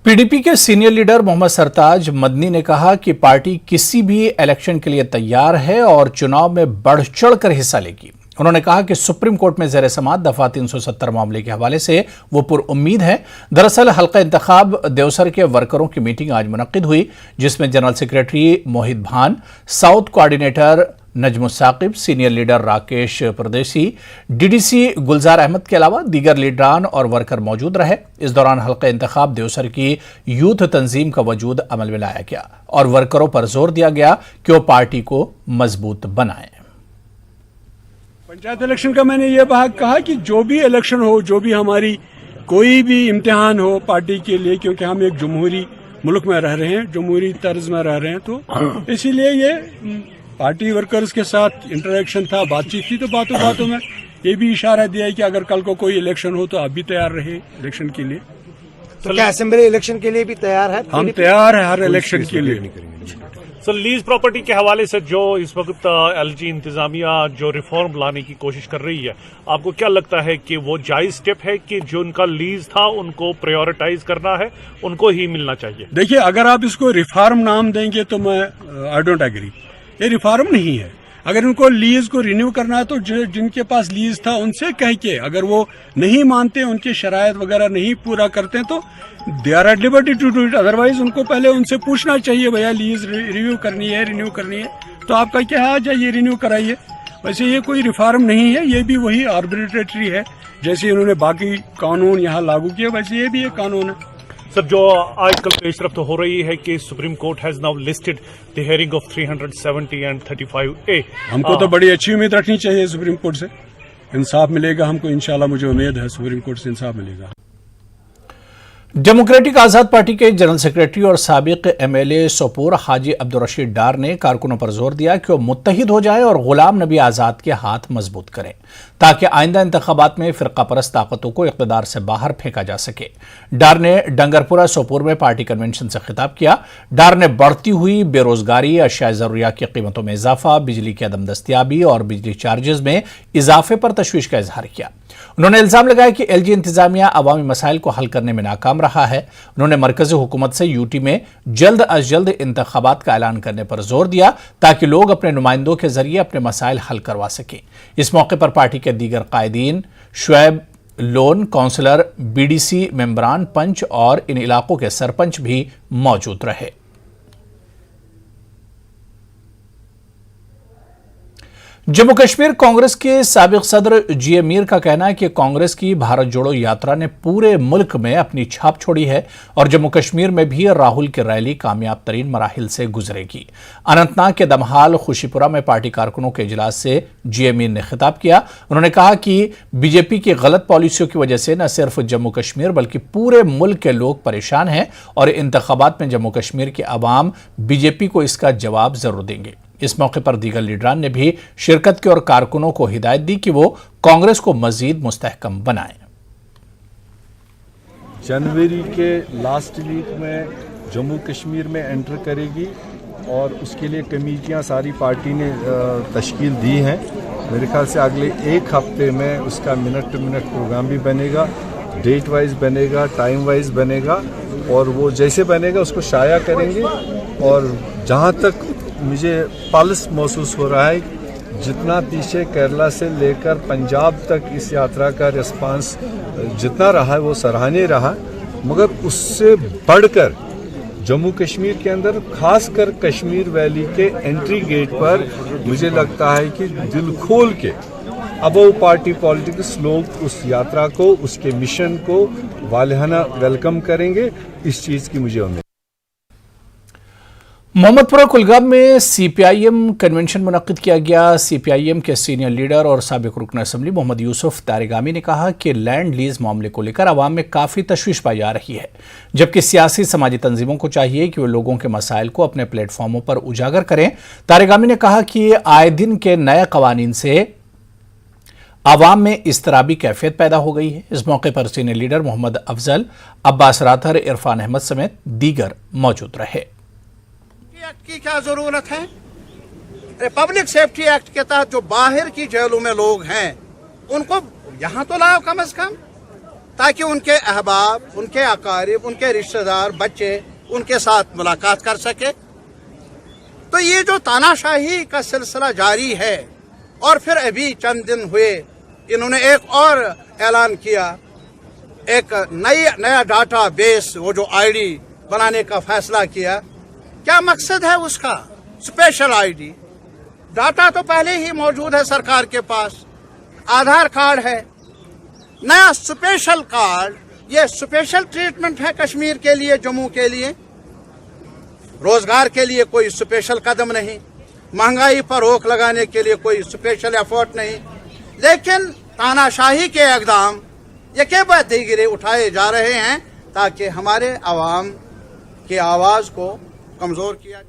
पीडीपी के सीनियर लीडर मोहम्मद सरताज मदनी ने कहा कि पार्टी किसी भी इलेक्शन के लिए तैयार है और चुनाव में बढ़ चढ़कर हिस्सा लेगी। उन्होंने कहा कि सुप्रीम कोर्ट में ज़ेर समाअत दफा 370 मामले के हवाले से वो पुरउम्मीद है। दरअसल हल्का इंतखाब देवसर के वर्करों की मीटिंग आज मुनक्किद हुई, जिसमें general secretary Mohit Bhan, south coordinator Najmus Saqib, senior leader Rakesh Pardesi, DDC गुलजार अहमद के अलावा दीगर लीडरान और वर्कर मौजूद रहे। इस दौरान हल्का इंतखाब देवसर की यूथ तंजीम का वजूद अमल में लाया गया और वर्करों पर जोर दिया गया कि वो पार्टी को मजबूत बनाएं। पंचायत इलेक्शन का मैंने ये बात कहा कि जो भी इलेक्शन हो, जो भी हमारी कोई भी इम्तिहान हो पार्टी के लिए, क्योंकि हम एक जमहूरी मुल्क में रह रहे हैं, जमहूरी तर्ज में रह रहे हैं, तो इसीलिए ये पार्टी वर्कर्स के साथ इंटरेक्शन था, बातचीत थी। तो बातों बातों में ये भी इशारा दिया है कि अगर कल को कोई इलेक्शन हो तो आप भी तैयार रहे इलेक्शन के लिए। तो क्या असेंबली इलेक्शन के लिए भी तैयार है? हम तैयार है हर इलेक्शन के लिए। सर, लीज प्रॉपर्टी के हवाले से जो इस वक्त एलजी इंतजामिया जो रिफॉर्म लाने की कोशिश कर रही है, आपको क्या लगता है कि वो जायज स्टेप है कि जो उनका लीज था उनको प्रायोरिटाइज करना है, उनको ही मिलना चाहिए? देखिए, अगर आप इसको रिफॉर्म नाम देंगे तो मैं आई डोंट एग्री। ये रिफॉर्म नहीं है। अगर उनको लीज को रिन्यू करना है तो जिनके पास लीज था उनसे कह के, अगर वो नहीं मानते, उनके शरायत वगैरह नहीं पूरा करते तो they are at liberty to do it. Otherwise उनको पहले उनसे पूछना चाहिए, भैया लीज रिन्यू करनी है तो आपका क्या है, जाइए रिन्यू कराइए। वैसे ये कोई रिफॉर्म नहीं है, ये भी वही आर्बिट्रेटरी है। जैसे इन्होंने बाकी कानून यहाँ लागू किए, वैसे ये भी एक कानून है। सर, जो आजकल पेशरफ्त हो रही है कि supreme court has now listed the hearing of 370 and 35A। हमको तो बड़ी अच्छी उम्मीद रखनी चाहिए सुप्रीम कोर्ट से, इंसाफ मिलेगा हमको, इंशाल्लाह मुझे उम्मीद है सुप्रीम कोर्ट से इंसाफ मिलेगा। डेमोक्रेटिक आजाद पार्टी के जनरल सेक्रेटरी और साबिक एमएलए सोपोर हाजी अब्दुल रशीद डार ने कारकुनों पर जोर दिया कि वो मुत्तहिद हो जाए और गुलाम नबी आजाद के हाथ मजबूत करें ताकि आइंदा इंतखाबात में फिरका परस्त ताकतों को इक़्तिदार से बाहर फेंका जा सके। डार ने डंगरपुरा सोपोर में पार्टी कन्वेंशन से खिताब किया। डार ने बढ़ती हुई बेरोजगारी, अशिया ज़रूरियात की कीमतों में इजाफा, बिजली की अदम दस्तियाबी और बिजली चार्जेस में इजाफे पर तशवीश का इजहार किया। उन्होंने इल्जाम लगाया कि एलजी इंतजामिया अवामी मसाइल को हल करने में नाकाम रहा है। उन्होंने मरकजी हुकूमत से यूटी में जल्द अज जल्द इंतखाबात का ऐलान करने पर जोर दिया ताकि लोग अपने नुमाइंदों के जरिए अपने मसाइल हल करवा सकें। इस मौके पर पार्टी के दीगर कायदीन, शुएब लोन, काउंसलर, बीडीसी मेंबरान, पंच और इन इलाकों के सरपंच भी मौजूद रहे। जम्मू कश्मीर कांग्रेस के साबिक सदर जीए मीर का कहना है कि कांग्रेस की भारत जोड़ो यात्रा ने पूरे मुल्क में अपनी छाप छोड़ी है और जम्मू कश्मीर में भी राहुल की रैली कामयाब तरीन मराहिल से गुजरेगी। अनंतनाग के दमहाल खुशीपुरा में पार्टी कारकुनों के इजलास से जीए मीर ने खिताब किया। उन्होंने कहा कि बीजेपी की गलत पॉलिसियों की वजह से न सिर्फ जम्मू कश्मीर बल्कि पूरे मुल्क के लोग परेशान हैं और इंतखाबात में जम्मू कश्मीर की आवाम बीजेपी को इसका जवाब जरूर देंगे। इस मौके पर दीगर लीडरान ने भी शिरकत की और कारकुनों को हिदायत दी कि वो कांग्रेस को मजीद मुस्तहकम बनाएं। जनवरी के लास्ट वीक में जम्मू कश्मीर में एंटर करेगी और उसके लिए कमेटियां सारी पार्टी ने तश्कील दी हैं। मेरे ख्याल से अगले एक हफ्ते में उसका मिनट टू मिनट प्रोग्राम भी बनेगा, डेट वाइज बनेगा, टाइम वाइज बनेगा और वो जैसे बनेगा उसको शाया करेंगे। और जहाँ तक मुझे पल्स महसूस हो रहा है, जितना पीछे केरला से लेकर पंजाब तक इस यात्रा का रिस्पांस जितना रहा है वो सराहनीय रहा, मगर उससे बढ़कर जम्मू कश्मीर के अंदर खासकर कश्मीर वैली के एंट्री गेट पर मुझे लगता है कि दिल खोल के अबव पार्टी पॉलिटिक्स लोग उस यात्रा को, उसके मिशन को वालिहाना वेलकम करेंगे। इस चीज़ की मुझे उम्मीद। मोहम्मदपुरा कुलगाम में सीपीआईएम कन्वेंशन मुनक्किद किया गया। सीपीआईएम के सीनियर लीडर और साबिक रुकन असम्बली मोहम्मद यूसुफ तारिगामी ने कहा कि लैंड लीज मामले को लेकर आवाम में काफ़ी तशवीश पाई जा रही है, जबकि सियासी समाजी तंजीमों को चाहिए कि वे लोगों के मसाइल को अपने प्लेटफॉर्मों पर उजागर करें। तारिगामी ने कहा कि आए दिन के नए कवानीन से आवाम में इस्तराबी कैफियत पैदा हो गई है। इस मौके पर सीनियर लीडर मोहम्मद अफजल, अब्बास राथर, इरफान अहमद समेत दीगर मौजूद रहे। एक्ट की क्या जरूरत है? रिपब्लिक सेफ्टी एक्ट के तहत जो बाहर की जेलों में लोग हैं उनको यहां तो लाओ कम से कम, ताकि उनके अहबाब, उनके अकारिब, उनके रिश्तेदार, बच्चे उनके साथ मुलाकात कर सके। तो ये जो तानाशाही का सिलसिला जारी है और फिर अभी चंद दिन हुए इन्होंने एक और ऐलान किया, एक नया डाटा बेस, वो जो आईडी बनाने का फैसला किया। क्या मकसद है उसका? Special ID. डाटा तो पहले ही मौजूद है सरकार के पास, आधार कार्ड है। नया स्पेशल कार्ड, ये स्पेशल ट्रीटमेंट है कश्मीर के लिए, जम्मू के लिए। रोजगार के लिए कोई स्पेशल कदम नहीं, महंगाई पर रोक लगाने के लिए कोई स्पेशल एफर्ट नहीं, लेकिन तानाशाही के इक़दाम ये के बदीगिरे उठाए जा रहे हैं ताकि हमारे आवाम की आवाज़ को कमजोर किया।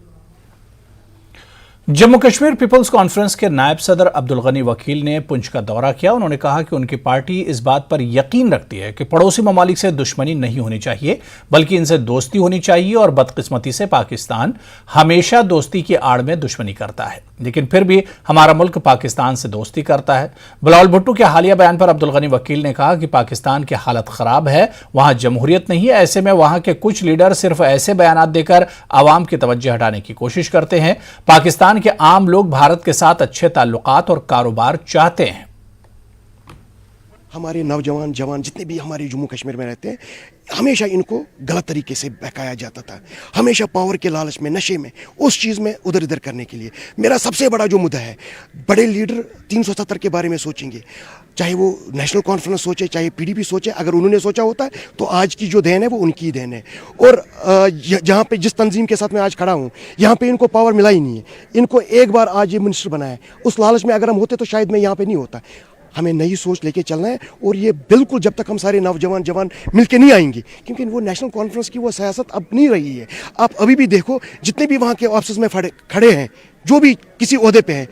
जम्मू कश्मीर पीपल्स कॉन्फ्रेंस के नायब सदर अब्दुल गनी वकील ने पुंछ का दौरा किया। उन्होंने कहा कि उनकी पार्टी इस बात पर यकीन रखती है कि पड़ोसी ममालिक से दुश्मनी नहीं होनी चाहिए बल्कि इनसे दोस्ती होनी चाहिए और बदकिस्मती से पाकिस्तान हमेशा दोस्ती की आड़ में दुश्मनी करता है, लेकिन फिर भी हमारा मुल्क पाकिस्तान से दोस्ती करता है। बिलावल भुट्टो के हालिया बयान पर अब्दुल गनी वकील ने कहा कि पाकिस्तान की हालत खराब है, वहां जमहूरियत नहीं है। ऐसे में वहां के कुछ लीडर सिर्फ ऐसे बयान देकर आवाम की तवज्जो हटाने की कोशिश करते हैं। पाकिस्तान के आम लोग भारत के साथ अच्छे ताल्लुकात और कारोबार चाहते हैं। हमारे नौजवान जवान जितने भी हमारे जम्मू कश्मीर में रहते हैं, हमेशा इनको गलत तरीके से बहकाया जाता था, हमेशा पावर के लालच में, नशे में, उस चीज़ में उधर इधर करने के लिए। मेरा सबसे बड़ा जो मुद्दा है, बड़े लीडर 370 के बारे में सोचेंगे, चाहे वो नेशनल कॉन्फ्रेंस सोचे, चाहे पीडीपी सोचे। अगर उन्होंने सोचा होता है तो आज की जो देन है वो उनकी देन है। और जहाँ पे जिस तंजीम के साथ मैं आज खड़ा हूँ, यहाँ पे इनको पावर मिला ही नहीं है। इनको एक बार आज ये मिनिस्टर बनाया, उस लालच में अगर हम होते तो शायद मैं यहाँ पे नहीं होता। हमें नई सोच लेके चलना है, और ये बिल्कुल जब तक हम सारे नौजवान जवान मिलके नहीं आएंगे, क्योंकि वो नेशनल कॉन्फ्रेंस की वो सियासत अब नहीं रही है। आप अभी भी देखो, जितने भी वहाँ के ऑफिस में खड़े हैं, जो भी किसी ओहदे पे हैं,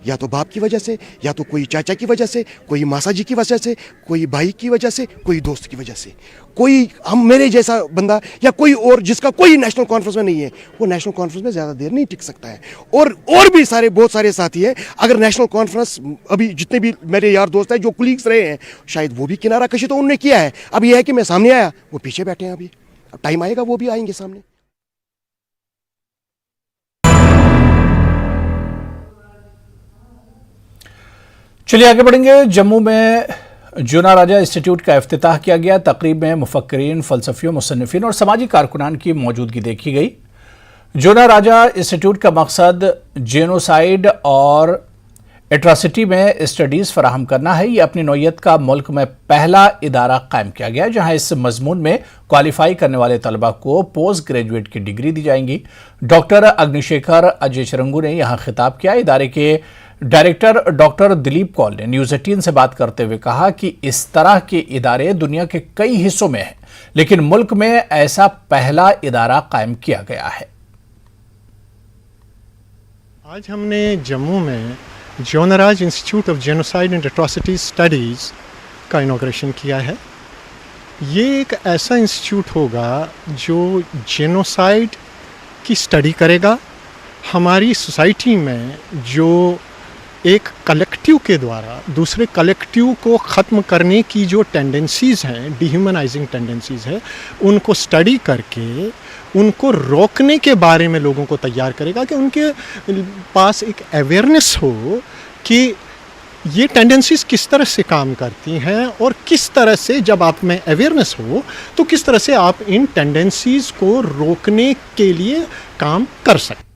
या तो बाप की वजह से, या तो कोई चाचा की वजह से, कोई मासा जी की वजह से, कोई भाई की वजह से, कोई दोस्त की वजह से, कोई हम मेरे जैसा बंदा या कोई और जिसका कोई नेशनल कॉन्फ्रेंस में नहीं है, वो नेशनल कॉन्फ्रेंस में ज़्यादा देर नहीं टिक सकता है। और भी सारे बहुत सारे साथी हैं, अगर नेशनल कॉन्फ्रेंस अभी जितने भी मेरे यार दोस्त हैं जो कुलीग्स रहे हैं, शायद वो भी किनारा कशी तो उन्होंने किया है। अब ये है कि मैं सामने आया, वो पीछे बैठे हैं। अभी अब टाइम आएगा वो भी आएंगे सामने। चलिए आगे बढ़ेंगे। जम्मू में जूना राजा इंस्टीट्यूट का इफ्तिताह किया गया। तकरीब में मुफक्किरीन, फलसफियों, मुसन्निफिन और समाजी कारकुनान की मौजूदगी देखी गई। जूना राजा इंस्टीट्यूट का मकसद जेनोसाइड और एट्रॉसिटी में स्टडीज़ फराहम करना है। ये अपनी नौयत का मुल्क में पहला इदारा कायम किया गया है, जहां इस मजमून में क्वालिफाई करने वाले तलबा को पोस्ट ग्रेजुएट की डिग्री दी जाएंगी। डॉक्टर अग्निशेखर अजय चरंगू ने यहाँ खिताब किया। इदारे के डायरेक्टर डॉक्टर दिलीप कौल ने न्यूज़ 18 से बात करते हुए कहा कि इस तरह के इदारे दुनिया के कई हिस्सों में हैं, लेकिन मुल्क में ऐसा पहला इदारा कायम किया गया है। आज हमने जम्मू में Jonaraja institute of genocide and atrocity studies का इनॉग्रेशन किया है। ये एक ऐसा इंस्टीट्यूट होगा जो जेनोसाइड की स्टडी करेगा। हमारी सोसाइटी में जो एक कलेक्टिव के द्वारा दूसरे कलेक्टिव को ख़त्म करने की जो टेंडेंसीज़ हैं, डिह्यूमनाइजिंग टेंडेंसीज़ है, उनको स्टडी करके उनको रोकने के बारे में लोगों को तैयार करेगा कि उनके पास एक अवेयरनेस हो कि ये टेंडेंसीज़ किस तरह से काम करती हैं, और किस तरह से जब आप में अवेयरनेस हो तो किस तरह से आप इन टेंडेंसीज़ को रोकने के लिए काम कर सकते।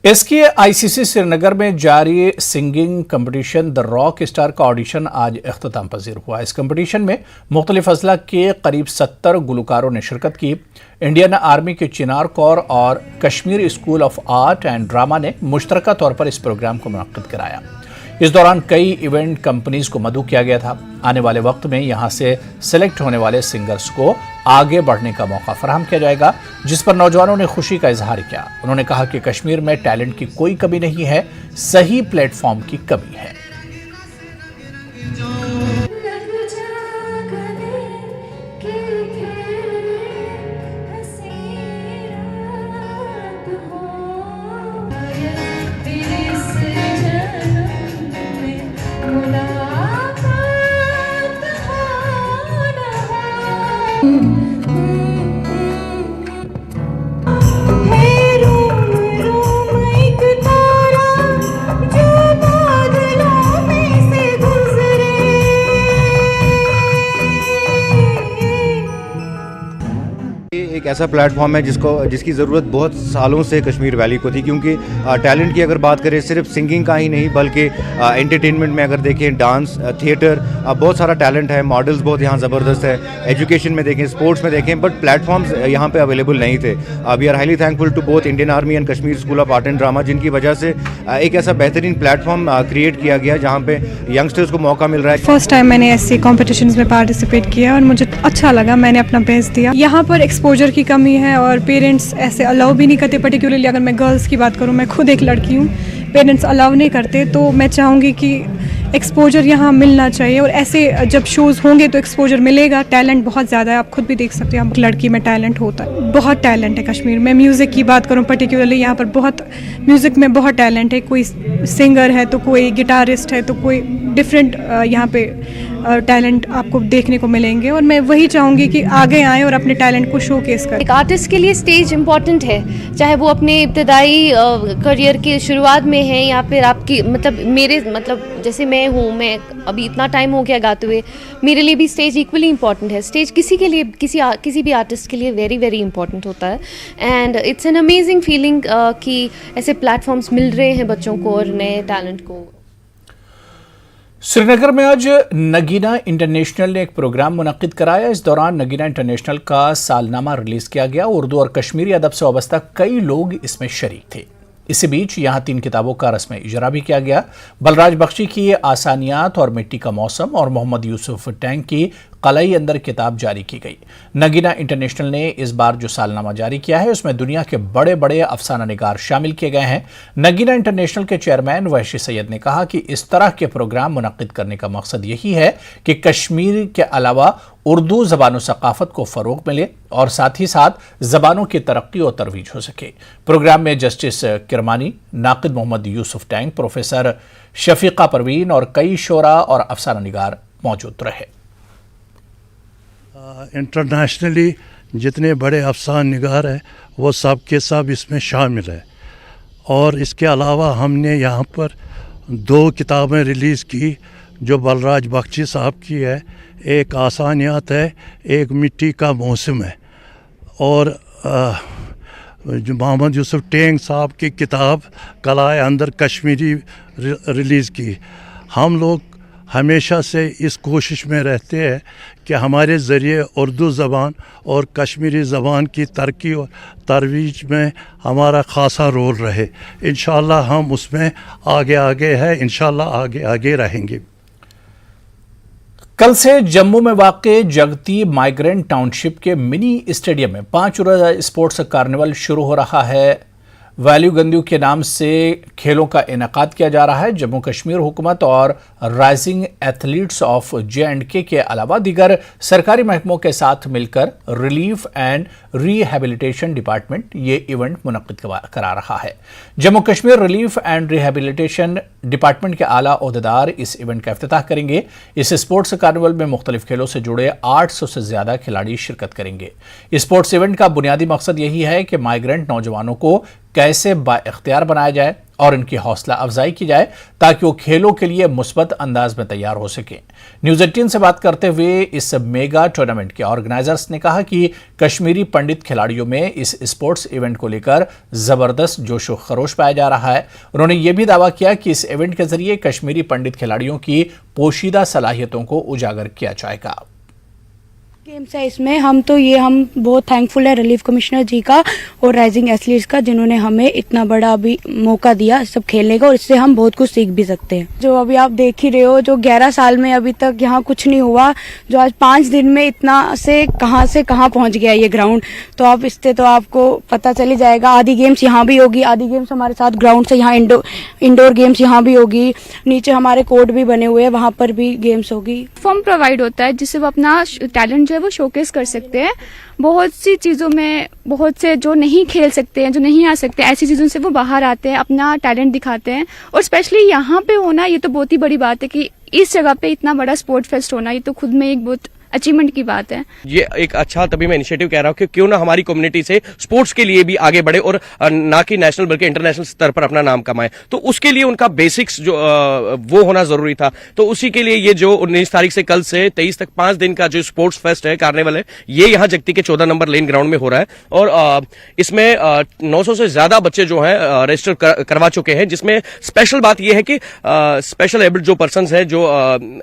इसके आईसीसी श्रीनगर में जारी singing competition the rock star का ऑडिशन आज इख्तिताम पजीर हुआ। इस कंपटीशन में मुख्तलिफ अजला के करीब 70 गुलकारों ने शिरकत की। इंडियन आर्मी के चिनार कौर और Kashmir school of art and drama ने मुश्तरका तौर पर इस प्रोग्राम को मुनक्किद कराया। इस दौरान कई इवेंट कंपनीज को मदऊ किया गया था। आने वाले वक्त में यहां से सिलेक्ट होने वाले सिंगर्स को आगे बढ़ने का मौका फराहम किया जाएगा, जिस पर नौजवानों ने खुशी का इजहार किया। उन्होंने कहा कि कश्मीर में टैलेंट की कोई कमी नहीं है, सही प्लेटफॉर्म की कमी है। एक ऐसा प्लेटफॉर्म है जिसकी ज़रूरत बहुत सालों से कश्मीर वैली को थी, क्योंकि टैलेंट की अगर बात करें सिर्फ सिंगिंग का ही नहीं बल्कि एंटरटेनमेंट में अगर देखें, डांस, थिएटर, बहुत सारा टैलेंट है। मॉडल्स बहुत यहाँ ज़बरदस्त है। एजुकेशन में देखें, स्पोर्ट्स में देखें, बट प्लेटफॉर्म्स यहाँ पे अवेलेबल नहीं थे। We are highly thankful to both Indian army and Kashmir school of art and drama, जिनकी वजह से एक ऐसा बेहतरीन प्लेटफॉर्म क्रिएट किया गया जहाँ पे यंगस्टर्स को मौका मिल रहा है। फर्स्ट टाइम मैंने ऐसे कॉम्पिटिशन्स में पार्टिसिपेट किया और मुझे अच्छा लगा, मैंने अपना बेस्ट दिया। यहाँ पर एक्सपोजर की कमी है और पेरेंट्स ऐसे अलाउ भी नहीं करते। पर्टिकुलरली अगर मैं गर्ल्स की बात करूँ, मैं खुद एक लड़की हूँ, पेरेंट्स अलाउ नहीं करते। तो मैं चाहूँगी कि एक्सपोजर यहाँ मिलना चाहिए, और ऐसे जब शोज़ होंगे तो एक्सपोजर मिलेगा। टैलेंट बहुत ज़्यादा है, आप खुद भी देख सकते हैं, लड़की में टैलेंट होता है, बहुत टैलेंट है कश्मीर में। म्यूज़िक की बात करूँ पर्टिकुलरली, यहाँ पर बहुत म्यूज़िक में बहुत टैलेंट है। कोई सिंगर है तो कोई गिटारिस्ट है तो कोई डिफरेंट यहाँ पे टैलेंट आपको देखने को मिलेंगे और मैं वही चाहूँगी कि आगे आएँ और अपने टैलेंट को शोकेस करें। एक आर्टिस्ट के लिए स्टेज इम्पॉर्टेंट है, चाहे वो अपने इब्तदाई करियर के शुरुआत में है या फिर आपकी जैसे मैं हूँ, मैं अभी इतना टाइम हो गया गाते हुए, मेरे लिए भी स्टेज इक्वली इम्पॉर्टेंट है। स्टेज किसी के लिए, किसी भी आर्टिस्ट के लिए वेरी वेरी इंपॉर्टेंट होता है and it's an amazing feeling कि ऐसे प्लेटफॉर्म्स मिल रहे हैं बच्चों को और नए टैलेंट को। श्रीनगर में आज नगीना इंटरनेशनल ने एक प्रोग्राम मुनक्किद कराया। इस दौरान नगीना इंटरनेशनल का सालनामा रिलीज किया गया। उर्दू और कश्मीरी अदब से वाबस्ता कई लोग इसमें शरीक थे। इसी बीच यहाँ 3 किताबों का रस्म इजरा भी किया गया। बलराज बख्शी की आसानियात और मिट्टी का मौसम और मोहम्मद यूसुफ टैंक की कलई अंदर किताब जारी की गई। नगीना इंटरनेशनल ने इस बार जो सालनामा जारी किया है उसमें दुनिया के बड़े बड़े अफसाना निगार शामिल किए गए हैं। नगीना इंटरनेशनल के चेयरमैन वहशी सैयद ने कहा कि इस तरह के प्रोग्राम मुनक्किद करने का मकसद यही है कि कश्मीर के अलावा उर्दू ज़बान और सकाफत को फ़रोग मिले और साथ ही साथ ज़बानों की तरक्की और तरवीज हो सके। प्रोग्राम में जस्टिस किरमानी, नाक़िद मोहम्मद यूसुफ टैंक, प्रोफेसर शफीका परवीन और कई शोरा और अफसाना निगार मौजूद रहे। इंटरनेशनली जितने बड़े अफसान निगार हैं वो सब के सब इसमें शामिल है। और इसके अलावा हमने यहाँ पर 2 किताबें रिलीज़ की जो बलराज बख्शी साहब की है। एक आसानियात है, एक मिट्टी का मौसम है। और जो मोहम्मद यूसुफ टैंक साहब की किताब कलाए अंदर कश्मीरी रिलीज़ की। हम लोग हमेशा से इस कोशिश में रहते हैं कि हमारे ज़रिए उर्दू ज़बान और कश्मीरी ज़बान की तरक्की और तरवीज में हमारा ख़ासा रोल रहे। इंशाअल्लाह हम उसमें आगे हैं, इंशाअल्लाह आगे रहेंगे। कल से जम्मू में वाक़े जगती माइग्रेंट टाउनशिप के मिनी स्टेडियम में 5 रोज़ा स्पोर्ट्स कार्निवल शुरू हो रहा है। वैल्यू गंदू के नाम से खेलों का इनेकाद किया जा रहा है। जम्मू कश्मीर हुकूमत और राइजिंग एथलीट्स ऑफ J&K के अलावा दीगर सरकारी महकमों के साथ मिलकर रिलीफ एंड रिहेबिलिटेशन डिपार्टमेंट ये इवेंट मुनक्किद करा रहा है। Jammu Kashmir relief and rehabilitation department के आला ओहदेदार इस इवेंट का इफ्तिताह करेंगे। इस स्पोर्ट्स कार्निवल में मुख्तलिफ खेलों से जुड़े 800 से ज्यादा खिलाड़ी शिरकत करेंगे। स्पोर्ट्स इवेंट का बुनियादी मकसद यही है कि माइग्रेंट नौजवानों को कैसे बाइख्तियार बनाया जाए और इनकी हौसला अफजाई की जाए ताकि वो खेलों के लिए मुस्बत अंदाज में तैयार हो सकें। न्यूज़ 18 से बात करते हुए इस मेगा टूर्नामेंट के ऑर्गेनाइजर्स ने कहा कि कश्मीरी पंडित खिलाड़ियों में इस स्पोर्ट्स इवेंट को लेकर जबरदस्त जोशो खरोश पाया जा रहा है। उन्होंने ये भी दावा किया कि इस इवेंट के जरिए कश्मीरी पंडित खिलाड़ियों की पोशीदा सलाहियतों को उजागर किया जाएगा। गेम्स है इसमें हम बहुत थैंकफुल है रिलीफ कमिश्नर जी का और राइजिंग एथलीट्स का जिन्होंने हमें इतना बड़ा अभी मौका दिया सब खेलने का और इससे हम बहुत कुछ सीख भी सकते हैं। जो अभी आप देख ही रहे हो, जो 11 साल में अभी तक यहाँ कुछ नहीं हुआ, जो आज 5 दिन में इतना से कहाँ पहुँच गया ये ग्राउंड, तो आप इससे तो आपको पता चल ही जाएगा। आधी गेम्स यहाँ भी होगी, आधी गेम्स हमारे साथ ग्राउंड से यहाँ इंडोर गेम्स यहाँ भी होगी, नीचे हमारे कोर्ट भी बने हुए हैं, वहाँ पर भी गेम्स होगी। फॉर्म प्रोवाइड होता है जिससे वो अपना टैलेंट जो है वो शोकेस कर सकते हैं। बहुत सी चीज़ों में बहुत से जो नहीं खेल सकते हैं, जो नहीं आ सकते, ऐसी चीज़ों से वो बाहर आते हैं, अपना टैलेंट दिखाते हैं। और स्पेशली यहाँ पे होना ये तो बहुत ही बड़ी बात है कि इस जगह पे इतना बड़ा स्पोर्ट फेस्ट होना, ये तो खुद में एक बहुत अचीवमेंट की बात है। ये एक अच्छा तभी मैं इनिशिएटिव कह रहा हूँ कि क्यों ना हमारी कम्युनिटी से स्पोर्ट्स के लिए भी आगे बढ़े और ना कि नेशनल बल्कि इंटरनेशनल स्तर पर अपना नाम कमाए। तो उसके लिए उनका बेसिक्स जो वो होना जरूरी था। तो उसी के लिए ये जो 19 तारीख से कल से 23 तक 5 दिन का जो स्पोर्ट्स फेस्ट है, कार्निवल है, ये यहाँ जगती के 14 नंबर लेन ग्राउंड में हो रहा है। और इसमें 900 से ज्यादा बच्चे जो है रजिस्टर करवा चुके हैं। जिसमें स्पेशल बात यह है कि स्पेशल एबल्ड जो पर्सन है, जो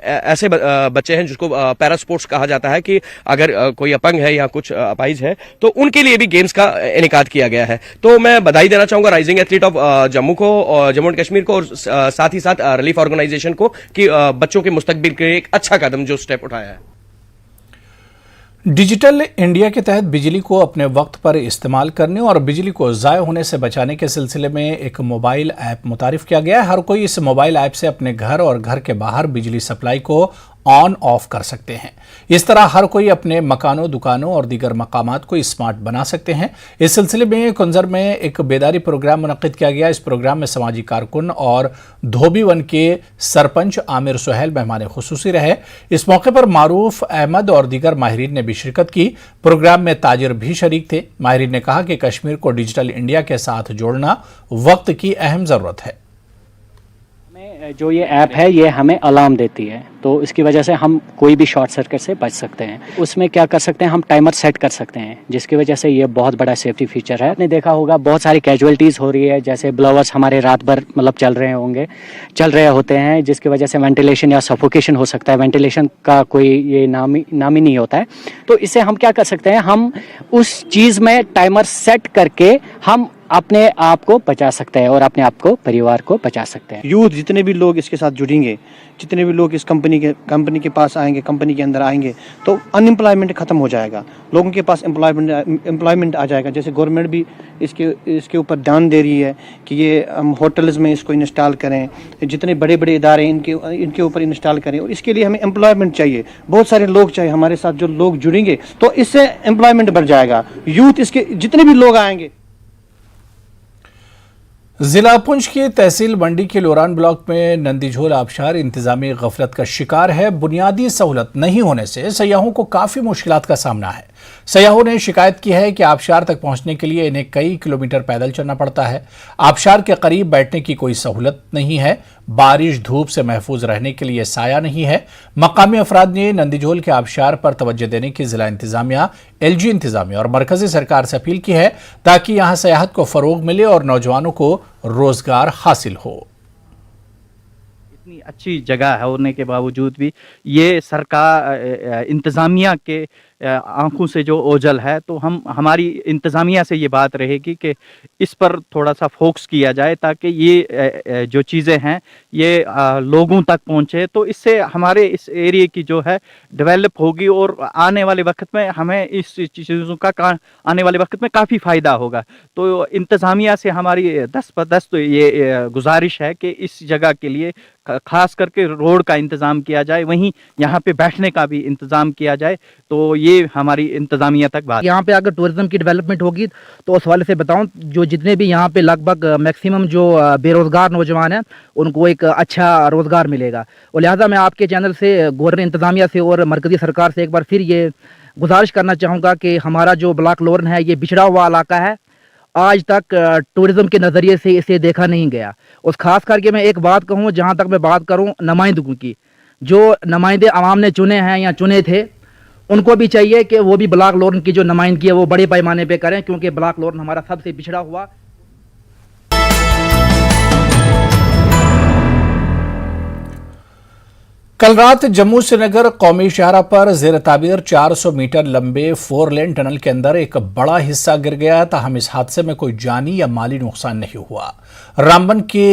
ऐसे बच्चे हैं जिसको पैरा स्पोर्ट्स कहा जाता है कि अगर कोई अपंग है या कुछ अपाहिज है तो उनके लिए भी गेम्स का इनेकाद किया गया है। तो मैं बधाई देना चाहूंगा राइजिंग एथलीट ऑफ जम्मू को और जम्मू एंड कश्मीर को और साथ ही साथ रिलीफ ऑर्गेनाइजेशन को कि बच्चों के मुस्तकबिल के लिए एक अच्छा कदम जो स्टेप उठाया है। डिजिटल इंडिया के तहत बिजली को अपने वक्त पर इस्तेमाल करने और बिजली को ज़ाय होने से बचाने के सिलसिले में एक मोबाइल ऐप मुतारिफ किया गया है। हर कोई इस मोबाइल ऐप से अपने घर और घर के बाहर बिजली सप्लाई को ऑन ऑफ कर सकते हैं। इस तरह हर कोई अपने मकानों, दुकानों और दीगर मकामात को स्मार्ट बना सकते हैं। इस सिलसिले में कुंजर में एक बेदारी प्रोग्राम मुनक्किद किया गया। इस प्रोग्राम में समाजी कारकुन और धोबी वन के सरपंच आमिर सुहेल मेहमान खुसूसी रहे। इस मौके पर मारूफ अहमद और दीगर माहिरीन ने भी शिरकत की। प्रोग्राम में ताजिर भी शरीक थे। माहिरीन ने कहा कि कश्मीर को डिजिटल इंडिया के साथ जोड़ना वक्त की अहम ज़रूरत है। जो ये ऐप है ये हमें अलार्म देती है, तो इसकी वजह से हम कोई भी शॉर्ट सर्किट से बच सकते हैं। उसमें क्या कर सकते हैं, हम टाइमर सेट कर सकते हैं, जिसकी वजह से ये बहुत बड़ा सेफ्टी फीचर है। आपने देखा होगा बहुत सारी कैजुअलिटीज़ हो रही है, जैसे ब्लोअर्स हमारे रात भर मतलब चल रहे होते हैं, जिसकी वजह से वेंटिलेशन या सफोकेशन हो सकता है। वेंटिलेशन का कोई ये नाम ही नहीं होता है। तो इससे हम क्या कर सकते हैं, हम उस चीज़ में टाइमर सेट करके हम अपने आप को बचा सकते हैं और अपने आप को, परिवार को बचा सकते हैं। यूथ जितने भी लोग इसके साथ जुड़ेंगे, जितने भी लोग इस कंपनी के पास आएंगे, कंपनी के अंदर आएंगे, तो अनएम्प्लॉयमेंट खत्म हो जाएगा, लोगों के पास एम्प्लॉयमेंट आ जाएगा। जैसे गवर्नमेंट भी इसके ऊपर ध्यान दे रही है कि ये हम होटल्स में इसको इंस्टॉल करें, जितने बड़े बड़े इदारे इनके ऊपर इंस्टॉल करें, और इसके लिए हमें एम्प्लॉयमेंट चाहिए, बहुत सारे लोग चाहिए हमारे साथ। जो लोग जुड़ेंगे तो इससे एम्प्लॉयमेंट बढ़ जाएगा। यूथ इसके जितने भी लोग आएंगे। जिला पुंछ की तहसील मंडी के लोरान ब्लॉक में नंदीझोल आबशार इंतजामी गफलत का शिकार है। बुनियादी सहूलत नहीं होने से सयाहों को काफी मुश्किलात का सामना है। सयाहों ने शिकायत की है कि आबशार तक पहुंचने के लिए इन्हें कई किलोमीटर पैदल चलना पड़ता है। आबशार के करीब बैठने की कोई सहूलत नहीं है। बारिश धूप से महफूज रहने के लिए साया नहीं है। मकामी अफराद ने नंदीझोल के आबशार पर तवज्जो देने की जिला इंतजामिया, LG इंतजामिया और मरकजी सरकार से अपील की है, ताकि यहां सयाहत को फरोग मिले और नौजवानों को रोजगार हासिल हो। इतनी अच्छी जगह होने के बावजूद भी ये सरकार इंतज़ामिया के आंखों से जो ओझल है, तो हमारी इंतज़ामिया से ये बात रहेगी कि इस पर थोड़ा सा फोकस किया जाए, ताकि ये जो चीज़ें हैं ये लोगों तक पहुँचे, तो इससे हमारे इस एरिया की जो है डेवलप होगी और आने वाले वक्त में हमें इस चीज़ों का आने वाले वक्त में काफ़ी फ़ायदा होगा। तो इंतज़ामिया से हमारी दस्त तो ये गुजारिश है कि इस जगह के लिए खास करके रोड का इंतज़ाम किया जाए, वहीं यहाँ पे बैठने का भी इंतज़ाम किया जाए। तो ये हमारी इंतज़ामिया तक बात। यहाँ पे अगर टूरिज्म की डेवलपमेंट होगी तो उस हवाले से बताऊँ, जो जितने भी यहाँ पे लगभग मैक्सिमम जो बेरोज़गार नौजवान हैं उनको एक अच्छा रोज़गार मिलेगा। और लिहाजा मैं आपके चैनल से गवर्नर इंतज़ामिया से और मरकज़ी सरकार से एक बार फिर ये गुजारिश करना चाहूँगा कि हमारा जो ब्लॉक लोरन है ये बिछड़ा हुआ इलाका है, आज तक टूरिज्म के नज़रिए से इसे देखा नहीं गया। उस खास करके मैं एक बात कहूँ, जहाँ तक मैं बात करूँ नुमाइंदों की, जो नुमाइंदे आवाम ने चुने हैं या चुने थे, उनको भी चाहिए कि वो भी ब्लॉक लोरन की जो नुमाइंदगी है वो बड़े पैमाने पे करें, क्योंकि ब्लॉक लोरन हमारा सबसे पिछड़ा हुआ। कल रात जम्मू श्रीनगर कौमी शाहरा पर जेर ताबीर 400 मीटर लंबे 4 लेन टनल के अंदर एक बड़ा हिस्सा गिर गया। ताहम इस हादसे में कोई जानी या माली नुकसान नहीं हुआ। रामबन के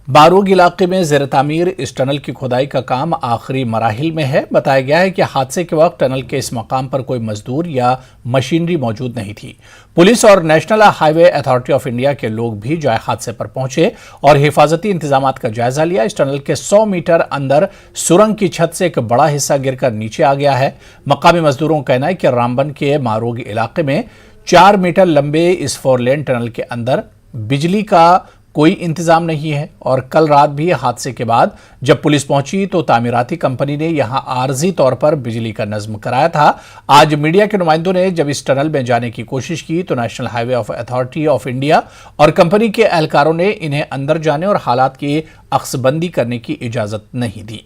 बारूग इलाके में जेर तामीर इस टनल की खुदाई का काम आखिरी मराहिल में है। बताया गया है कि हादसे के वक्त टनल के इस मकाम पर कोई मजदूर या मशीनरी मौजूद नहीं थी। पुलिस और national highway authority of India के लोग भी जाए हादसे पर पहुंचे और हिफाजती इंतजाम का जायजा लिया। इस टनल के 100 मीटर अंदर सुरंग की छत से एक बड़ा हिस्सा गिरकर नीचे आ गया है। मकामी मजदूरों का कहना है कि रामबन के मारूग इलाके में 4 मीटर लंबे इस 4 लेन टनल के अंदर बिजली का कोई इंतजाम नहीं है और कल रात भी हादसे के बाद जब पुलिस पहुंची तो तामीराती कंपनी ने यहां आर्जी तौर पर बिजली का नज्म कराया था। आज मीडिया के नुमाइंदों ने जब इस टनल में जाने की कोशिश की तो national highway authority of India और कंपनी के एहलकारों ने इन्हें अंदर जाने और हालात की अक्सबंदी करने की इजाजत नहीं दी।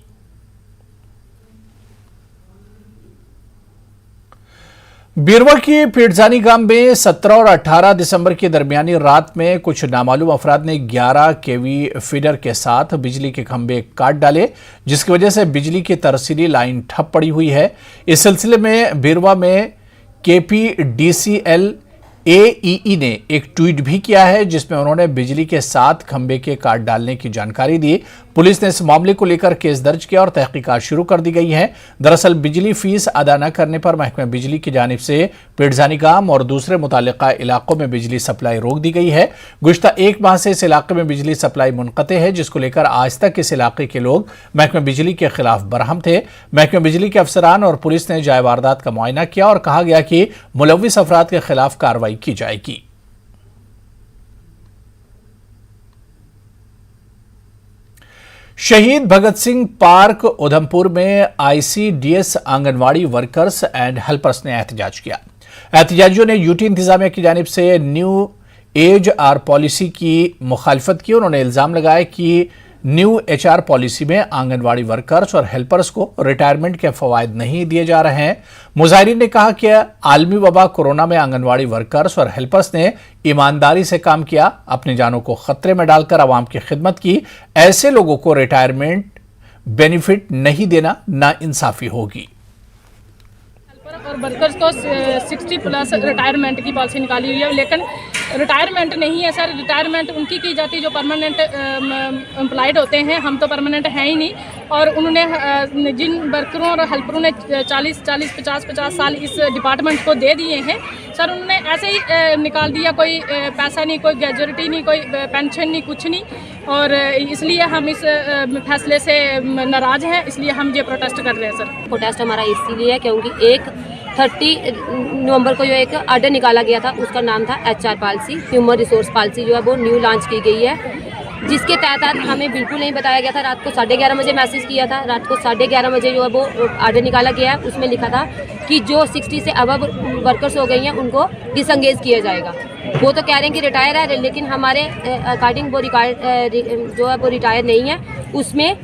बीरवा के पीरजानी गांव में 17 और 18 दिसंबर की दरमियानी रात में कुछ नामालूम अफराद ने 11 केवी फीडर के साथ बिजली के खंभे काट डाले, जिसकी वजह से बिजली की तरसीली लाइन ठप पड़ी हुई है। इस सिलसिले में बीरवा में KPDCL AEE ने एक ट्वीट भी किया है, जिसमें उन्होंने बिजली के 7 खंभे के काट डालने की जानकारी दी। पुलिस ने इस मामले को लेकर केस दर्ज किया और तहकीकात शुरू कर दी गई है। दरअसल बिजली फीस अदा न करने पर महकमे बिजली की जानिब से पिरजानी गांव और दूसरे मुतालिका इलाकों में बिजली सप्लाई रोक दी गई है। गुज़श्ता 1 माह से इस इलाके में बिजली सप्लाई मुनक़ते है, जिसको लेकर आज तक इस इलाके के लोग महकमे बिजली के खिलाफ बरहम थे। महकमे बिजली के अफसरान और पुलिस ने जाए वारदात का मुआयना किया और कहा गया कि मुलव्विस अफराद के खिलाफ कार्रवाई की जाएगी। शहीद भगत सिंह पार्क उधमपुर में ICDS anganwadi workers and helpers ने एहतजाज किया। एहतजाजियों ने यूटी इंतजामिया की जानिब से न्यू एज आर पॉलिसी की मुखालिफत की। उन्होंने इल्जाम लगाया कि न्यू HR पॉलिसी में आंगनवाड़ी वर्कर्स और हेल्पर्स को रिटायरमेंट के फवायद नहीं दिए जा रहे हैं। मुजाहिरीन ने कहा कि आलमी वबा कोरोना में आंगनवाड़ी वर्कर्स और हेल्पर्स ने ईमानदारी से काम किया, अपनी जानों को खतरे में डालकर आवाम की खिदमत की। ऐसे लोगों को रिटायरमेंट बेनिफिट नहीं देना नाइंसाफी होगी। और वर्कर्स को 60+ रिटायरमेंट की पॉलिसी निकाली हुई है, लेकिन रिटायरमेंट नहीं है सर। रिटायरमेंट उनकी की जाती है जो परमानेंट एम्प्लॉयड होते हैं, हम तो परमानेंट हैं ही नहीं। और उन्होंने जिन वर्करों और हेल्परों ने 40, 50 साल इस डिपार्टमेंट को दे दिए हैं सर, उन्होंने ऐसे ही निकाल दिया। कोई पैसा नहीं, कोई ग्रेजुएटी नहीं, कोई पेंशन नहीं, कुछ नहीं। और इसलिए हम इस फैसले से नाराज़ हैं, इसलिए हम ये प्रोटेस्ट कर रहे हैं सर। प्रोटेस्ट हमारा इसीलिए है क्योंकि 30 नवंबर को जो एक आर्डर निकाला गया था उसका नाम था HR policy, human resource policy जो है वो न्यू लॉन्च की गई है, जिसके तहत हमें बिल्कुल नहीं बताया गया था। रात को 11:30 बजे मैसेज किया था, रात को 11:30 बजे जो है वो आर्डर निकाला गया है। उसमें लिखा था कि जो 60 से अबव वर्कर्स हो गई हैं उनको डिसंगेज किया जाएगा। वो तो कह रहे हैं कि रिटायर है, लेकिन हमारे अकॉर्डिंग वो जो है वो रिटायर नहीं है। उसमें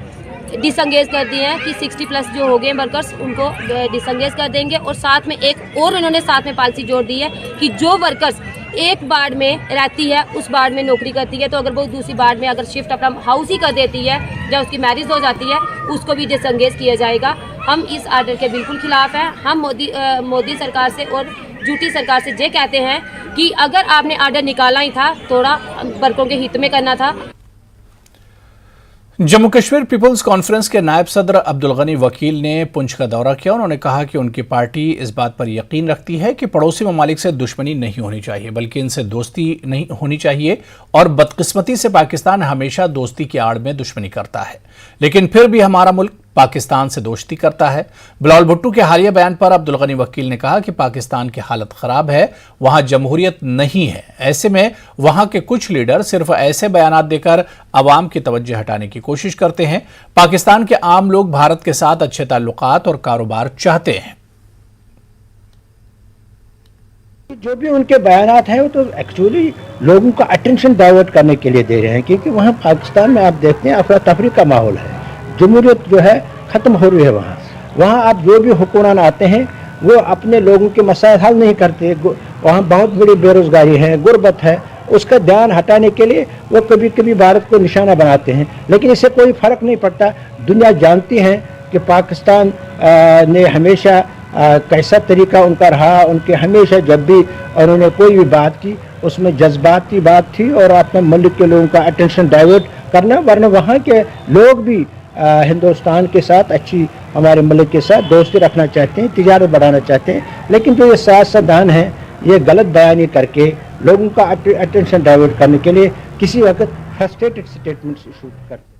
डिसंगेज कर दिए हैं कि 60+ जो हो गए वर्कर्स उनको डिसंगेज कर देंगे। और साथ में एक और उन्होंने साथ में पॉलिसी जोड़ दी है कि जो वर्कर्स एक वार्ड में रहती है, उस वार्ड में नौकरी करती है, तो अगर वो दूसरी वार्ड में अगर शिफ्ट अपना हाउस ही कर देती है या उसकी मैरिज हो जाती है, उसको भी डिसंगेज किया जाएगा। हम इस आर्डर के बिल्कुल खिलाफ हैं। हम मोदी सरकार से और यूटी सरकार से ये कहते हैं कि अगर आपने आर्डर निकाला ही था, थोड़ा वर्करों के हित में करना था। जम्मू कश्मीर पीपल्स कॉन्फ्रेंस के नायब सदर अब्दुल गनी वकील ने पुंछ का दौरा किया। उन्होंने कहा कि उनकी पार्टी इस बात पर यकीन रखती है कि पड़ोसी ममालिक से दुश्मनी नहीं होनी चाहिए, बल्कि इनसे दोस्ती नहीं होनी चाहिए। और बदकिस्मती से पाकिस्तान हमेशा दोस्ती की आड़ में दुश्मनी करता है, लेकिन फिर भी हमारा मुल्क पाकिस्तान से दोस्ती करता है। बिलावल भुट्टो के हालिया बयान पर अब्दुल गनी वकील ने कहा कि पाकिस्तान की हालत खराब है, वहां जमहूरियत नहीं है। ऐसे में वहां के कुछ लीडर सिर्फ ऐसे बयानात देकर अवाम की तवज्जो हटाने की कोशिश करते हैं। पाकिस्तान के आम लोग भारत के साथ अच्छे ताल्लुकात और कारोबार चाहते हैं। जो भी उनके बयानात हैं वो तो एक्चुअली लोगों का अटेंशन डाइवर्ट करने के लिए दे रहे हैं, क्योंकि वहाँ पाकिस्तान में आप देखते हैं अफरा तफरी का माहौल है, जमहूरियत जो है ख़त्म हो रही है। वहाँ आप जो भी हुक्मरान आते हैं वो अपने लोगों के मसाइल हल नहीं करते। वहाँ बहुत बड़ी बेरोज़गारी है, गुर्बत है, उसका ध्यान हटाने के लिए वो कभी कभी भारत को निशाना बनाते हैं, लेकिन इससे कोई फ़र्क नहीं पड़ता। दुनिया जानती है कि पाकिस्तान ने हमेशा कैसा तरीका उनका रहा। उनके हमेशा जब भी उन्होंने कोई भी बात की उसमें जज्बाती बात थी और अपने मुल्क के लोगों का अटेंशन डाइवर्ट करना, वरना वहाँ के लोग भी हिंदुस्तान के साथ अच्छी हमारे मुल्क के साथ दोस्ती रखना चाहते हैं, तिजारत बढ़ाना चाहते हैं। लेकिन जो ये सियासतदान हैं ये गलत बयानी करके लोगों का अटेंशन डाइवर्ट करने के लिए किसी वक्त फ्रस्ट्रेटेड स्टेटमेंट्स इशू करते हैं।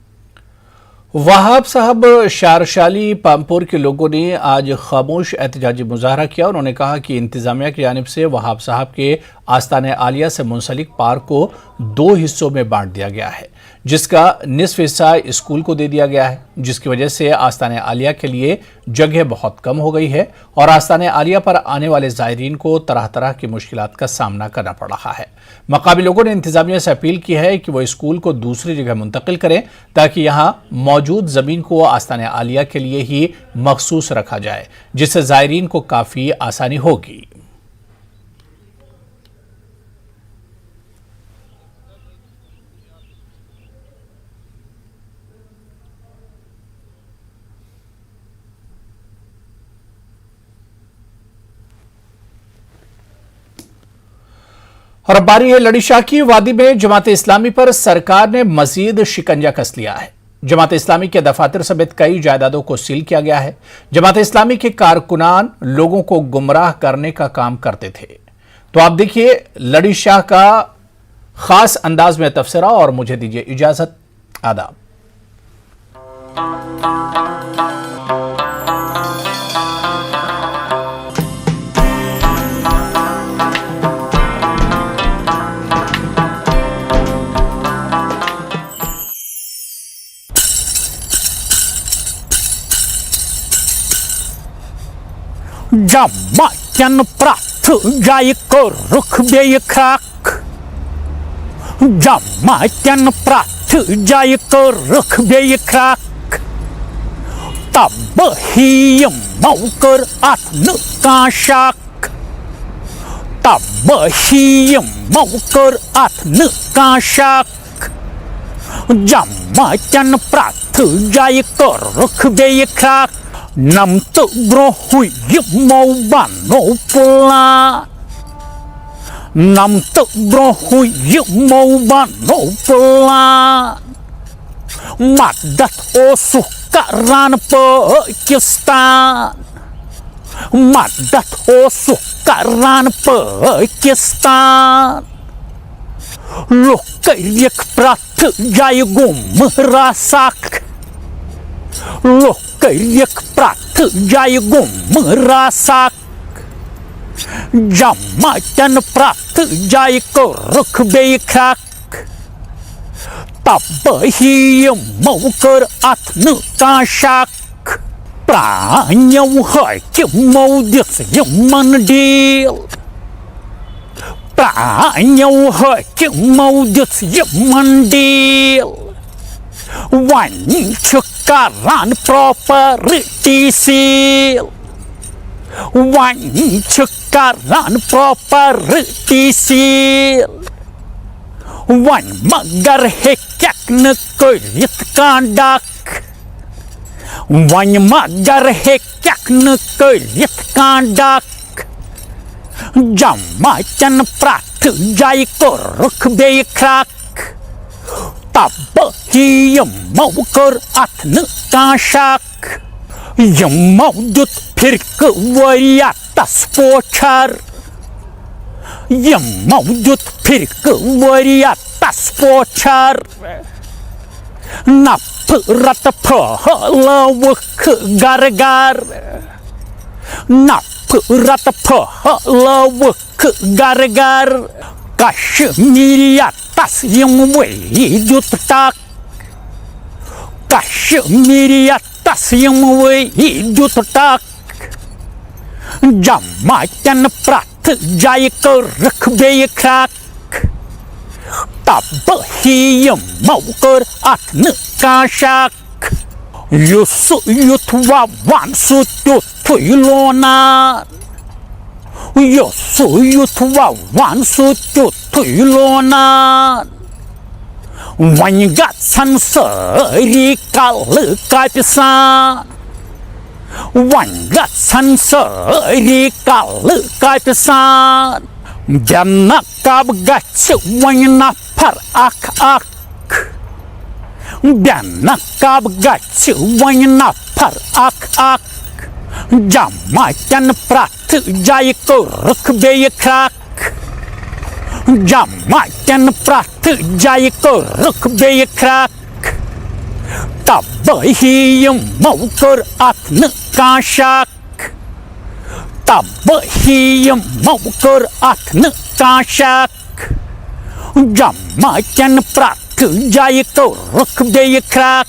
वहाब साहब शारशाली पामपुर के लोगों ने आज खामोश एहतजाजी मुजाहरा किया। उन्होंने कहा कि इंतजामिया की जानिब से वहाब साहब के आस्ताने आलिया से मुंसलिक पार्क को 2 हिस्सों में बांट दिया गया है, जिसका निसफ हिस्सा स्कूल को दे दिया गया है, जिसकी वजह से आस्ताने आलिया के लिए जगह बहुत कम हो गई है और आस्ताने आलिया पर आने वाले ज़ायरीन को तरह तरह की मुश्किलात का सामना करना पड़ रहा है। मकामी लोगों ने इंतजामिया से अपील की है कि वो स्कूल को दूसरी जगह मुंतकिल करें, ताकि यहाँ मौजूद ज़मीन को आस्ताने आलिया के लिए ही मखसूस रखा जाए, जिससे ज़ायरीन को काफ़ी आसानी होगी। और अब बारी है लड़ी शाह की। वादी में जमात इस्लामी पर सरकार ने मजीद शिकंजा कस लिया है। जमात इस्लामी के दफातर समेत कई जायदादों को सील किया गया है। जमात इस्लामी के कारकुनान लोगों को गुमराह करने का काम करते थे। तो आप देखिए लड़ी शाह का खास अंदाज में तफसीरा और मुझे दीजिए इजाजत। आदाब। Jamakan pratu jai koruk biaya krak. Jamakan pratu jai koruk biaya krak. Tabahiyam mau ker atnu kasyak. Tabahiyam mau ker atnu kasyak. Jamakan pratu jai koruk biaya krak. Nam tu brohui mau bano pula. Nam tu brohui mau bano pula. Madat osuh karan Pakistan. Madat osuh karan Pakistan. Loh kayak prat jai gum rasak. Loh kayak prat jai gum rasak. Jamakan prat jai koruk bekrak. Tabahiyam mau ker atnu kasyak. Pranyau hai kim mau dis yang mandil. Pranyau hai kim mau dis yang mandil. Wani cekaran property seal. Wani cekaran property seal. Wan magar hekak nekulit kandak. Wan magar hekak nekulit kandak. Jamakan prat jai koruk bekrak. Tabahiyam mau ker atnu kasyak. Yang mau dut phir ke atas pocar. Yang mau dut phir ke atas pocar. Naperat pahalawak gar-gar. Naperat pahalawak gar-gar. Kashmir atas yang wajud tak. Kashmir atas yang wajud tak. Jamakan prat jai koruk bekrak. Tabahiyam mau ker atnu kasyak. Yusuyut wawan sutut tuilonan. Yusuyut wawan sutut tuilonan. Wangat sansari kalu kapisan. Wangat sansari kalu kapisan. Jana kabgacu wanyna par ak-ak. Jana kabgacu wanyna par ak-ak. Jamakan prat jai koruk bekrak. Jamakan prat jai koruk bekrak. Tabahiyam mau ker atnu kasyak. Tabahiyam mau ker atnu kasyak. Jamakan prat jai koruk bekrak.